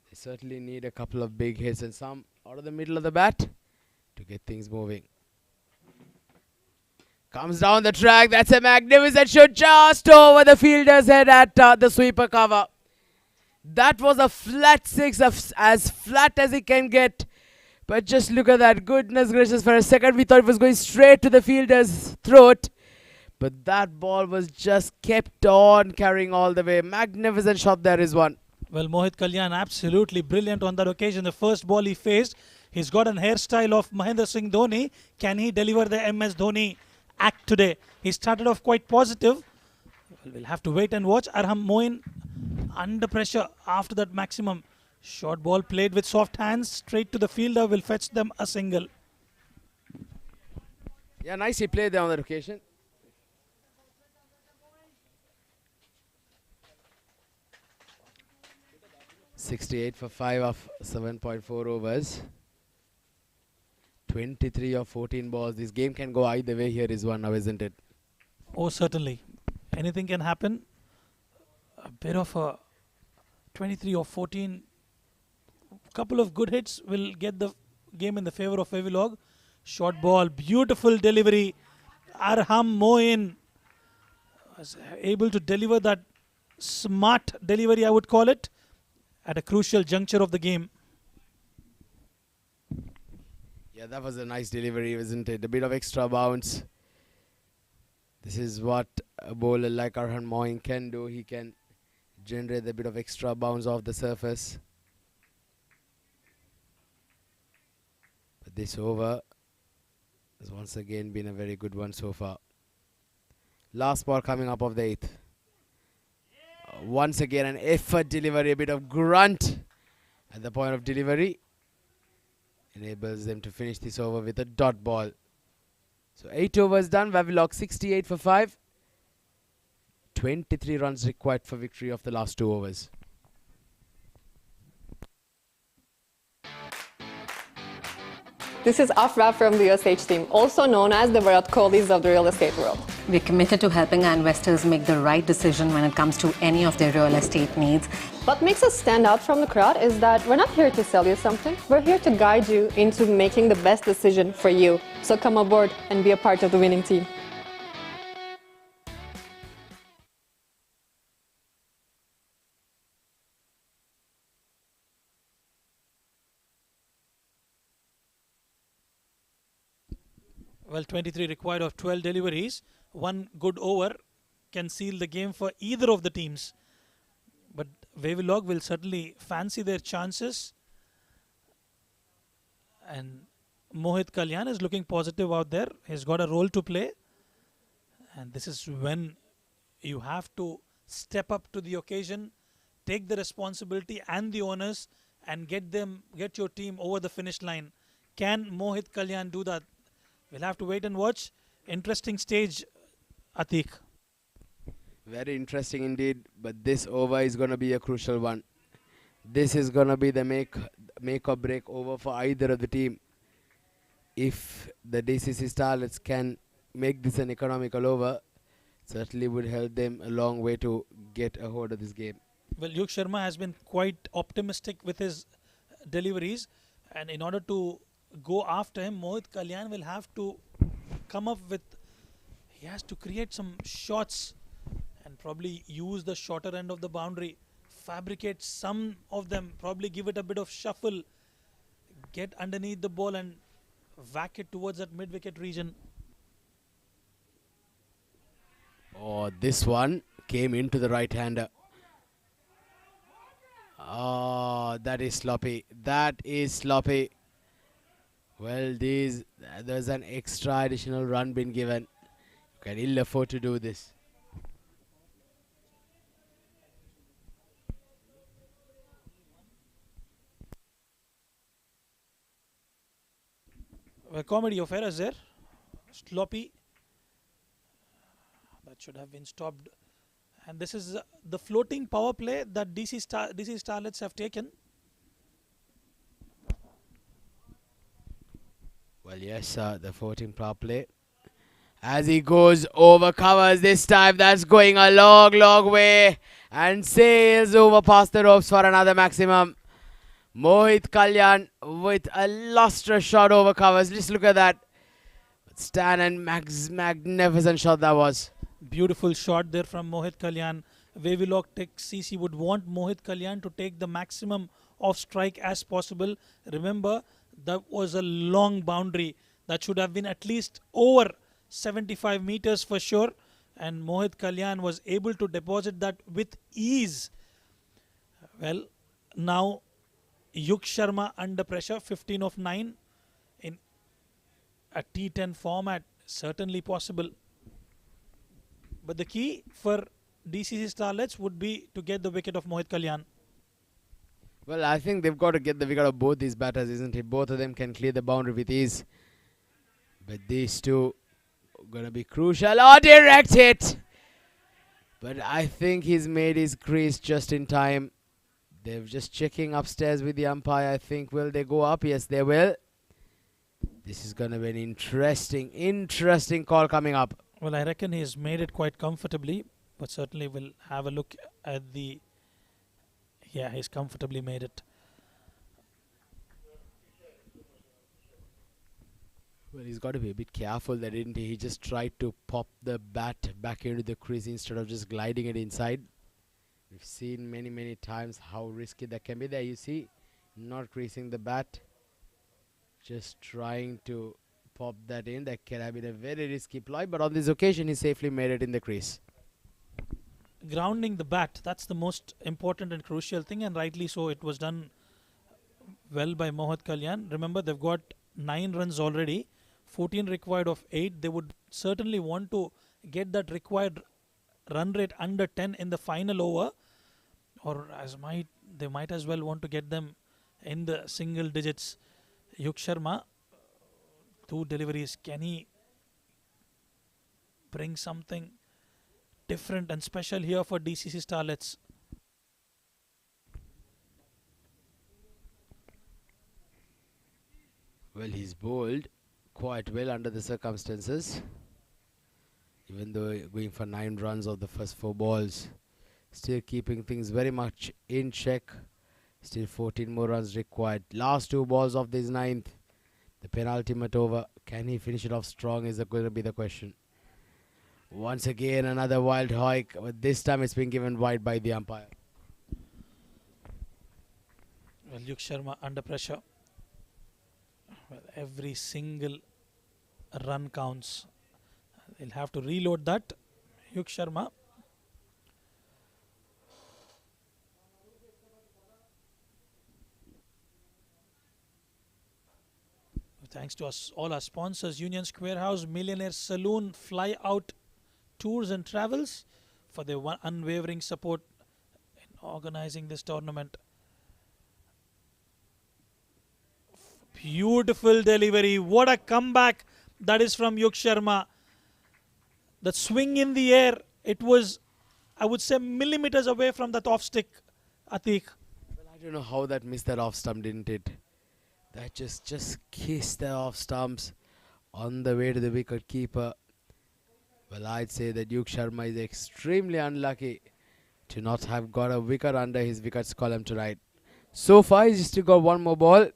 They certainly need a couple of big hits and some out of the middle of the bat to get things moving. Comes down the track. That's a magnificent shot just over the fielder's head at the sweeper cover. That was a flat 6, as flat as it can get. But just look at that. Goodness gracious, for a second we thought it was going straight to the fielder's throat. But that ball was just kept on carrying all the way. Magnificent shot there is one. Well, Mohit Kalyan absolutely brilliant on that occasion. The first ball he faced, he's got an hairstyle of Mahendra Singh Dhoni. Can he deliver the MS Dhoni act today? He started off quite positive. Well, we'll have to wait and watch. Arham Moin under pressure after that maximum. Short ball played with soft hands straight to the fielder will fetch them a single. Yeah, nicely played there on that occasion. .68 for 5 of 7.4 overs. 23 of 14 balls. This game can go either way here is one now, isn't it? Oh, certainly. Anything can happen. A bit of a 23 or 14. Couple of good hits will get the game in the favor of Wavilog. Short ball, beautiful delivery. Arham Moin was able to deliver that smart delivery, I would call it, at a crucial juncture of the game. Yeah, that was a nice delivery, wasn't it? A bit of extra bounce. This is what a bowler like Arhan Moin can do. He can generate a bit of extra bounce off the surface. But this over has once again been a very good one so far. Last ball coming up of the 8th. Once again an effort delivery, a bit of grunt at the point of delivery. Enables them to finish this over with a dot ball. So 8 overs done. Wavilog 68 for 5. 23 runs required for victory of the last 2 overs. This is Afra from the USH team, also known as the Virat Kohlis of the real estate world. We're committed to helping our investors make the right decision when it comes to any of their real estate needs. What makes us stand out from the crowd is that we're not here to sell you something. We're here to guide you into making the best decision for you. So come aboard and be a part of the winning team. Well, 23 required of 12 deliveries. One good over can seal the game for either of the teams. But Wavilog will certainly fancy their chances. And Mohit Kalyan is looking positive out there. He's got a role to play. And this is when you have to step up to the occasion, take the responsibility and the onus, and get your team over the finish line. Can Mohit Kalyan do that? We'll have to wait and watch. Interesting stage, Atiq. Very interesting indeed, but this over is going to be a crucial one. This is going to be the make or break over for either of the team. If the DCC Starlets can make this an economical over, certainly would help them a long way to get a hold of this game. Well, Yug Sharma has been quite optimistic with his deliveries, and in order to go after him, Mohit Kalyan will have to come up with, he has to create some shots and probably use the shorter end of the boundary, fabricate some of them, probably give it a bit of shuffle, get underneath the ball and whack it towards that mid-wicket region. Oh, this one came into the right-hander. Oh, that is sloppy. That is sloppy. Well, there's an extra additional run been given. You can ill afford to do this. Well, comedy of errors there. Sloppy. That should have been stopped. And this is the floating power play that DC Starlets have taken. Well, yes, the 14 power play. As he goes over covers this time, that's going a long way and sails over past the ropes for another maximum. Mohit Kalyan with a lustrous shot over covers. Just look at that. Stan and magnificent shot that was. Beautiful shot there from Mohit Kalyan. Wavilog CC would want Mohit Kalyan to take the maximum of strike as possible. Remember, that was a long boundary. That should have been at least over 75 meters for sure. And Mohit Kalyan was able to deposit that with ease. Well, now Yug Sharma under pressure, 15 of 9 in a T10 format, certainly possible. But the key for DCC Starlets would be to get the wicket of Mohit Kalyan. Well, I think they've got to get the wicket of both these batters, isn't it? Both of them can clear the boundary with ease. But these two are going to be crucial. Oh, direct hit! But I think he's made his crease just in time. They're just checking upstairs with the umpire. I think, will they go up? Yes, they will. This is going to be an interesting call coming up. Well, I reckon he's made it quite comfortably. But certainly we'll have a look at the... Yeah, he's comfortably made it. Well, he's got to be a bit careful there, didn't he? He just tried to pop the bat back into the crease instead of just gliding it inside. We've seen many, many times how risky that can be. There you see, not creasing the bat, just trying to pop that in. That can have been a very risky ploy, but on this occasion he safely made it in the crease. Grounding the bat, that's the most important and crucial thing, and rightly so. It was done well by Mohit Kalyan. Remember, they've got 9 runs already, 14 required of 8. They would certainly want to get that required run rate under 10 in the final over, or they might as well want to get them in the single digits. Yuk Sharma, 2 deliveries. Can he bring something different and special here for DCC Starlets? Well, he's bowled quite well under the circumstances. Even though going for 9 runs of the first 4 balls, still keeping things very much in check. Still 14 more runs required. Last 2 balls of this 9th. The penultimate over. Can he finish it off strong is going to be the question. Once again, another wild hike, but this time it's been given wide by the umpire. Well, Yuk Sharma under pressure. Well, every single run counts. They'll have to reload that. Yuk Sharma. Thanks to all our sponsors, Union Square House, Millionaire Saloon, Fly Out Tours and Travels, for their unwavering support in organizing this tournament. Beautiful delivery. What a comeback that is from Yuk Sharma. The swing in the air, it was, I would say, millimeters away from that off stick, Atiq. Well, I don't know how that missed that off stump, didn't it? That just kissed the off stumps on the way to the wicket keeper. Well, I'd say that Yuk Sharma is extremely unlucky to not have got a wicket under his wickets column tonight. So far, he's still got 1 more ball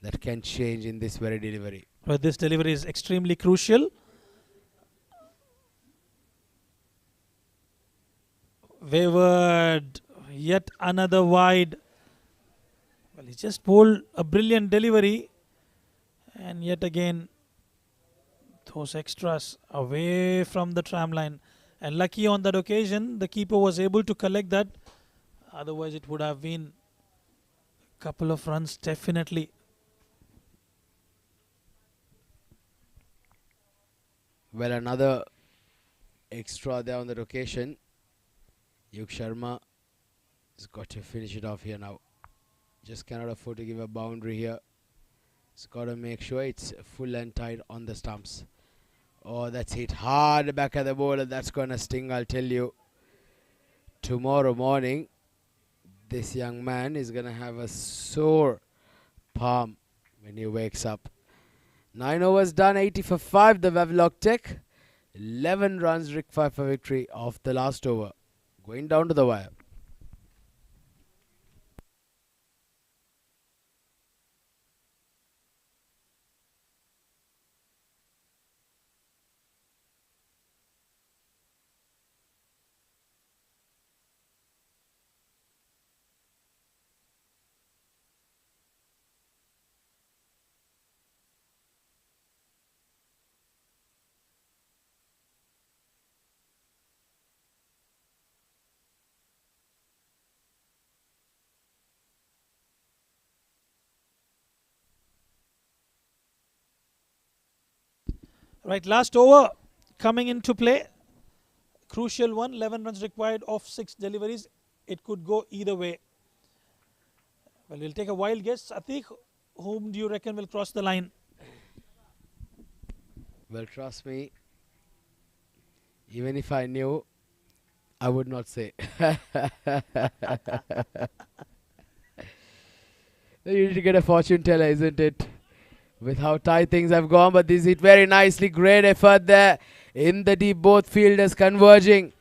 that can change in this very delivery. But this delivery is extremely crucial. Wavered, yet another wide. Well, he just bowled a brilliant delivery, and yet again those extras away from the tram line. And lucky on that occasion, the keeper was able to collect that. Otherwise, it would have been a couple of runs definitely. Well, another extra there on that occasion. Yuk Sharma has got to finish it off here now. Just cannot afford to give a boundary here. It's got to make sure it's full and tight on the stumps. Oh, that's hit hard back at the bowler. That's going to sting, I'll tell you. Tomorrow morning, this young man is going to have a sore palm when he wakes up. 9 overs done, 80 for 5, the Wavilog Tech. 11 runs required for victory of the last over. Going down to the wire. Right, last over coming into play. Crucial one, 11 runs required of 6 deliveries. It could go either way. Well, we'll take a wild guess. Atiq, whom do you reckon will cross the line? Well, trust me, even if I knew, I would not say. You need to get a fortune teller, isn't it? With how tight things have gone, but this hit very nicely. Great effort there in the deep. Both fielders converging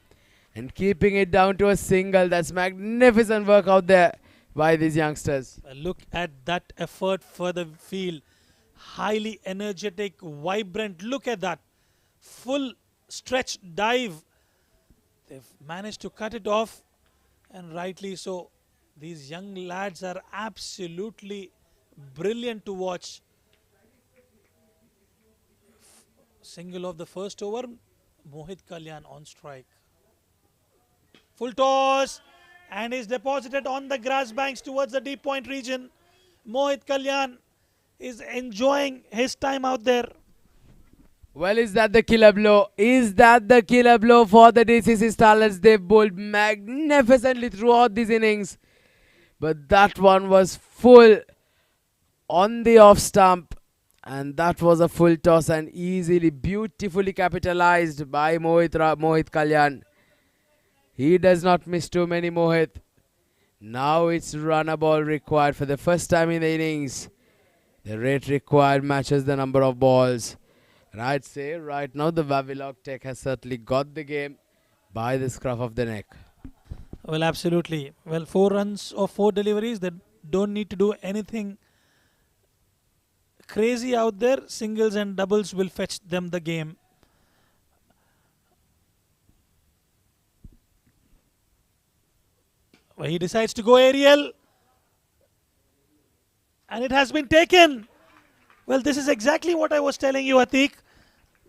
and keeping it down to a single. That's magnificent work out there by these youngsters. Look at that effort for the field. highly energetic, vibrant. Look at that. Full stretch dive. They've managed to cut it off, and rightly so. These young lads are absolutely brilliant to watch. Single of the first over, Mohit Kalyan on strike. Full toss, and is deposited on the grass banks towards the deep point region. Mohit Kalyan is enjoying his time out there. Well, is that the killer blow? Is that the killer blow for the DCC Starlets? They've bowled magnificently throughout these innings. But that one was full on the off stump. And that was a full toss and easily, beautifully capitalized by Mohit Kalyan. He does not miss too many, Mohit. Now it's runner ball required for the first time in the innings. The rate required matches the number of balls. And I'd say right now the Wavilog Tech has certainly got the game by the scruff of the neck. Well, absolutely. Well, 4 runs or 4 deliveries. They don't need to do anything crazy out there. Singles and doubles will fetch them the game. Well, he decides to go aerial. And it has been taken. Well, this is exactly what I was telling you, Atik.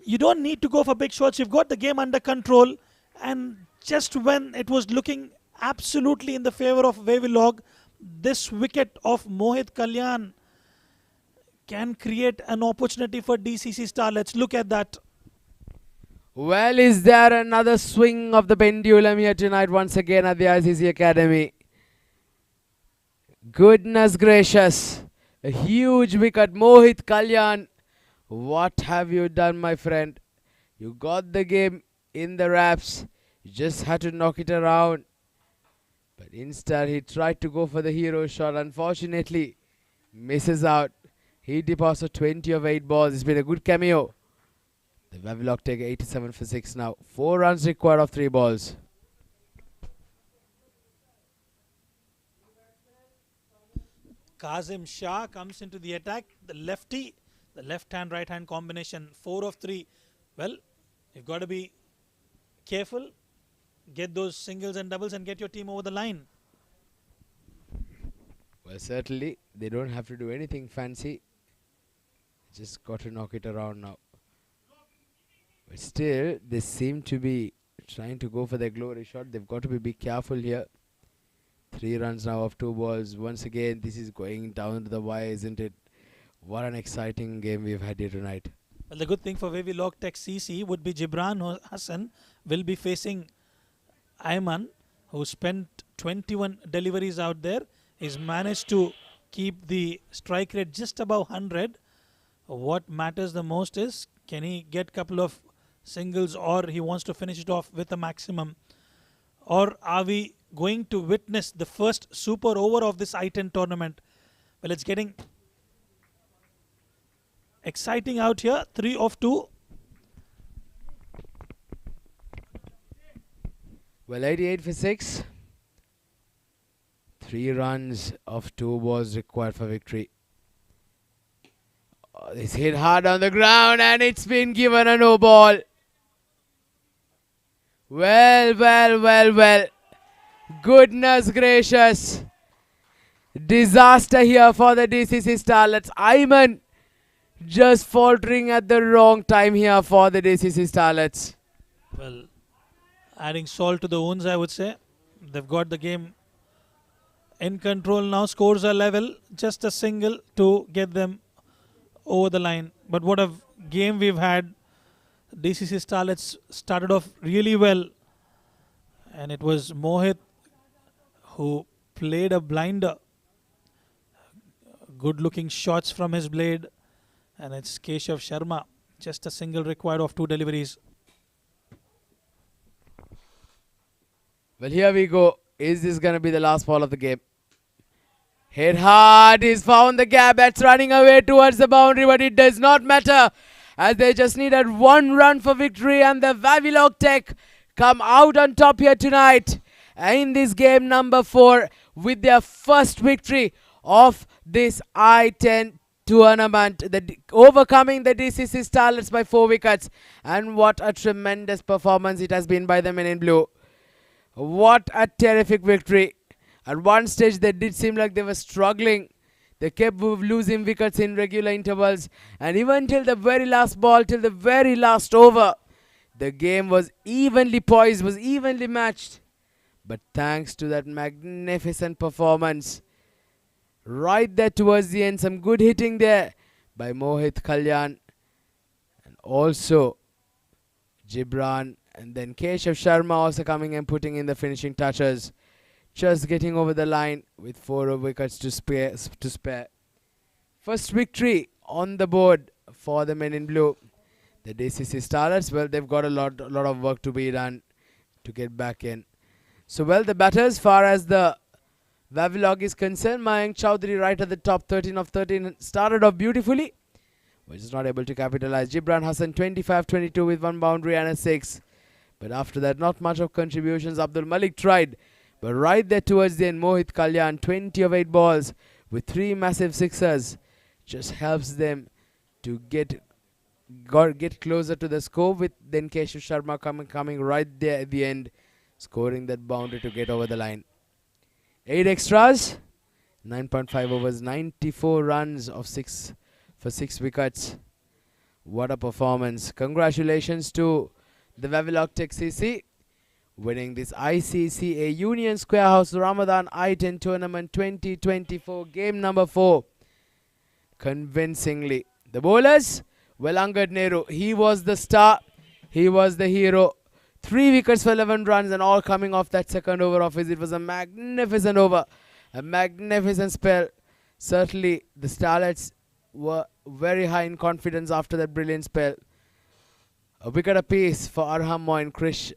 You don't need to go for big shots. You've got the game under control. And just when it was looking absolutely in the favor of Wavilog, this wicket of Mohit Kalyan can create an opportunity for DCC Starlets. Look at that. Well, is there another swing of the pendulum here tonight once again at the ICC Academy? Goodness gracious. A huge wicket. Mohit Kalyan. What have you done, my friend? You got the game in the wraps. You just had to knock it around. But instead, he tried to go for the hero shot. Unfortunately, misses out. He deposited 20 of 8 balls. It's been a good cameo. The Wavilog take 87 for 6 now. 4 runs required of 3 balls. Kazim Shah comes into the attack. The lefty, the left-hand, right-hand combination. 4 of 3. Well, you've got to be careful. Get those singles and doubles and get your team over the line. Well, certainly, they don't have to do anything fancy. Just got to knock it around now. But still, they seem to be trying to go for their glory shot. They've got to be careful here. 3 runs now of 2 balls. Once again, this is going down to the wire, isn't it? What an exciting game we've had here tonight. Well, the good thing for Wavilog Tech CC would be Gibran Hassan will be facing Ayman, who spent 21 deliveries out there. He's managed to keep the strike rate just above 100. What matters the most is, can he get a couple of singles, or he wants to finish it off with a maximum? Or are we going to witness the first super over of this I-10 tournament? Well, it's getting exciting out here. 3 of 2. Well, 88 for 6. 3 runs of 2 balls required for victory. Oh, this hit hard on the ground and it's been given a no ball. Well. Goodness gracious. Disaster here for the DCC Starlets. Ayman just faltering at the wrong time here for the DCC Starlets. Well, adding salt to the wounds, I would say. They've got the game in control now. Scores are level. Just a single to get them over the line. But what a game we've had. DCC Starlets started off really well. And it was Mohit who played a blinder. Good looking shots from his blade. And it's Keshav Sharma. Just a single required of 2 deliveries. Well, here we go. Is this going to be the last ball of the game? Hit hard. He's found the gap. That's running away towards the boundary, but it does not matter, as they just needed 1 run for victory, and the Wavilog Tech come out on top here tonight in this game number 4 with their first victory of this I-10 tournament, overcoming the DCC Starlets by 4 wickets. And what a tremendous performance it has been by the men in blue. What a terrific victory. At one stage they did seem like they were struggling. They kept losing wickets in regular intervals, and even till the very last ball, till the very last over, the game was evenly poised, was evenly matched. But thanks to that magnificent performance, right there towards the end, some good hitting there by Mohit Kalyan, and also Gibran, and then Keshav Sharma also coming and putting in the finishing touches. Just getting over the line with 4 wickets to spare. First victory on the board for the men in blue. The DCC Starlets, well, they've got a lot of work to be done to get back in. So, well, the batters, far as the Wavilog is concerned, Mayank Chowdhury right at the top, 13 of 13, started off beautifully, but is not able to capitalize. Gibran Hassan 25-22 with 1 boundary and a 6. But after that, not much of contributions. Abdul Malik tried, but right there towards the end, Mohit Kalyan, 20 of 8 balls with 3 massive sixers, just helps them to get closer to the score, with then Keshav Sharma coming right there at the end, scoring that boundary to get over the line. 8 extras, 9.5 overs, 94 runs of 6 for 6 wickets. What a performance. Congratulations to the Wavilog TCC, winning this ICC Union Square House Ramadan I-10 Tournament 2024, game number 4, convincingly. The bowlers, well, Angad Nehru, he was the star, he was the hero. 3 wickets for 11 runs, and all coming off that second over of his. It was a magnificent over, a magnificent spell. Certainly, the Starlets were very high in confidence after that brilliant spell. A wicket apiece for Arham Moin, Krish.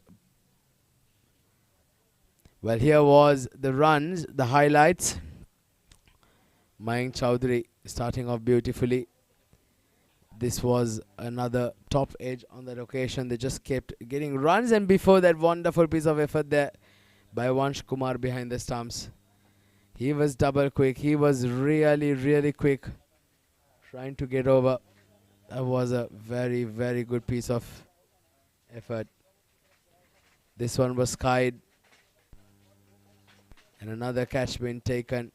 Well, here was the runs, the highlights. Mayank Chowdhury starting off beautifully. This was another top edge on that occasion. They just kept getting runs, and before that, wonderful piece of effort there by Vansh Kumar behind the stumps. He was double quick. He was really quick, trying to get over. That was a very good piece of effort. This one was skied, and another catch being taken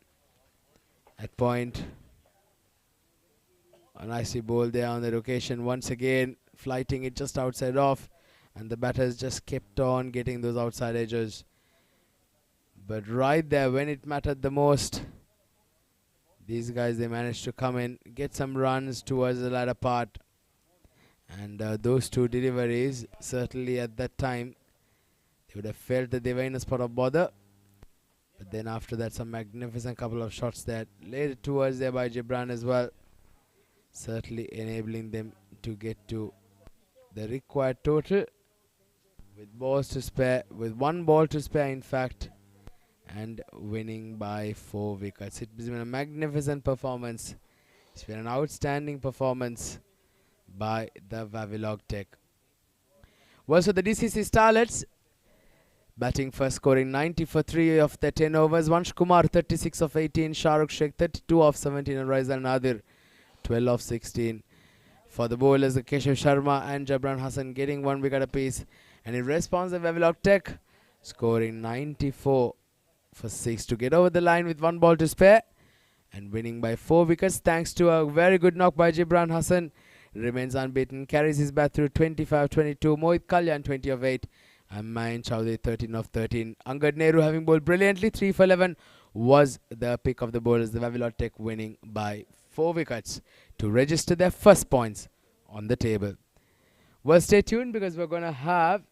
at point. A nicely bowled there on the occasion. Once again, flighting it just outside off, and the batters just kept on getting those outside edges. But right there, when it mattered the most, these guys, they managed to come in, get some runs towards the latter part. And those 2 deliveries, certainly at that time, they would have felt that they were in a spot of bother. But then after that, some magnificent couple of shots that laid towards there by Gibran as well, certainly enabling them to get to the required total with balls to spare, with 1 ball to spare in fact, and winning by 4 wickets. It's been a magnificent performance. It's been an outstanding performance by the Wavilog Tech. Well, so the DCC Starlets batting first, scoring 90 for 3 of the 10 overs. Vansh Kumar 36 of 18, Shahrukh Sheikh 32 of 17, and Raizal Nadir 12 of 16. For the bowlers, Keshav Sharma and Gibran Hassan getting 1 wicket apiece. And in response, the Wavilog Tech scoring 94 for 6 to get over the line with 1 ball to spare, and winning by 4 wickets thanks to a very good knock by Gibran Hassan. Remains unbeaten, carries his bat through 25-22. Mohit Kalyan 20 of 8, and Mayank Chowdhury 13 of 13. Angad Nehru having bowled brilliantly, 3 for 11 was the pick of the bowlers. The Wavilog Tech winning by 4 wickets to register their first points on the table. Well, stay tuned, because we're going to have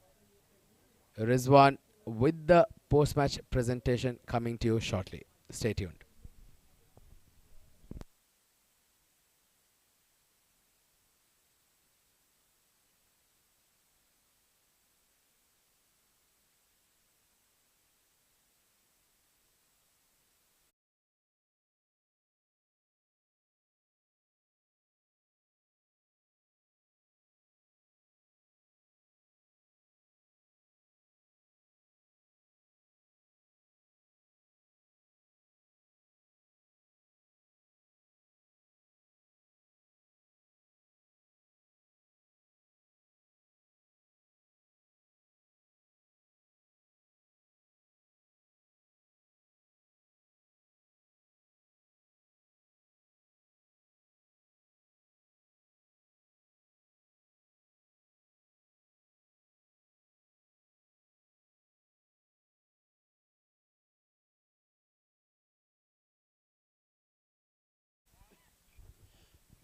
Rizwan with the post-match presentation coming to you shortly. Stay tuned.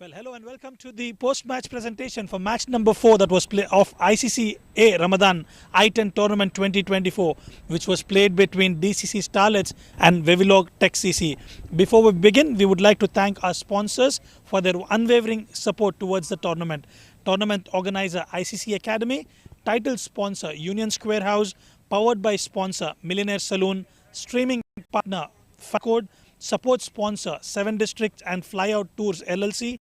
Well, hello and welcome to the post-match presentation for match number 4 that was play of ICC A Ramadan I10 Tournament 2024, which was played between DCC Starlets and Wavilog Tech CC. Before we begin, we would like to thank our sponsors for their unwavering support towards the tournament. Tournament organizer ICC Academy, title sponsor Union Square House, powered by sponsor Millionaire Saloon, streaming partner Code, support sponsor 7 Districts and Flyout Tours LLC,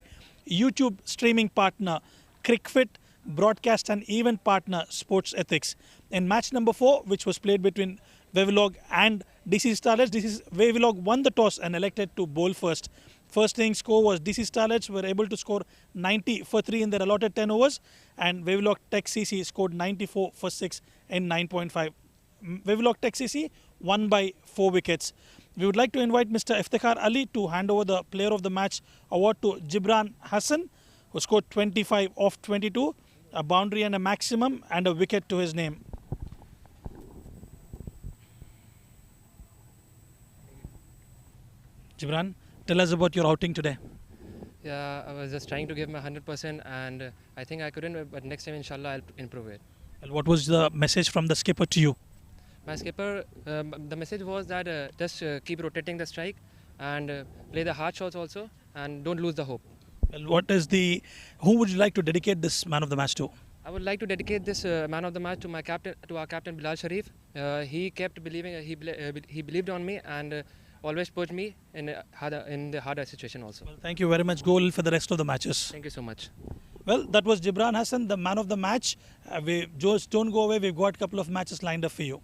YouTube streaming partner Cricfit, broadcast and event partner Sports Ethics. In match number 4, which was played between Wavilog and DC Starlets, Wavilog won the toss and elected to bowl first. First innings score was DC Starlets were able to score 90 for 3 in their allotted 10 overs, and Wavilog Tech CC scored 94 for 6 in 9.5. Wavilog Tech CC won by 4 wickets. We would like to invite Mr. Iftikhar Ali to hand over the Player of the Match award to Gibran Hassan, who scored 25 off 22, a boundary and a maximum, and a wicket to his name. Gibran, tell us about your outing today. Yeah, I was just trying to give my 100% and I think I couldn't, but next time inshallah I'll improve it. And what was the message from the skipper to you? My skipper, the message was that just keep rotating the strike and play the hard shots also and don't lose the hope. Well, who would you like to dedicate this man of the match to? I would like to dedicate this man of the match to our captain Bilal Sharif. He kept believing, he believed on me and always pushed me in the harder situation also. Well, thank you very much. Go well for the rest of the matches. Thank you so much. Well, that was Gibran Hassan, the man of the match. Just don't go away. We've got a couple of matches lined up for you.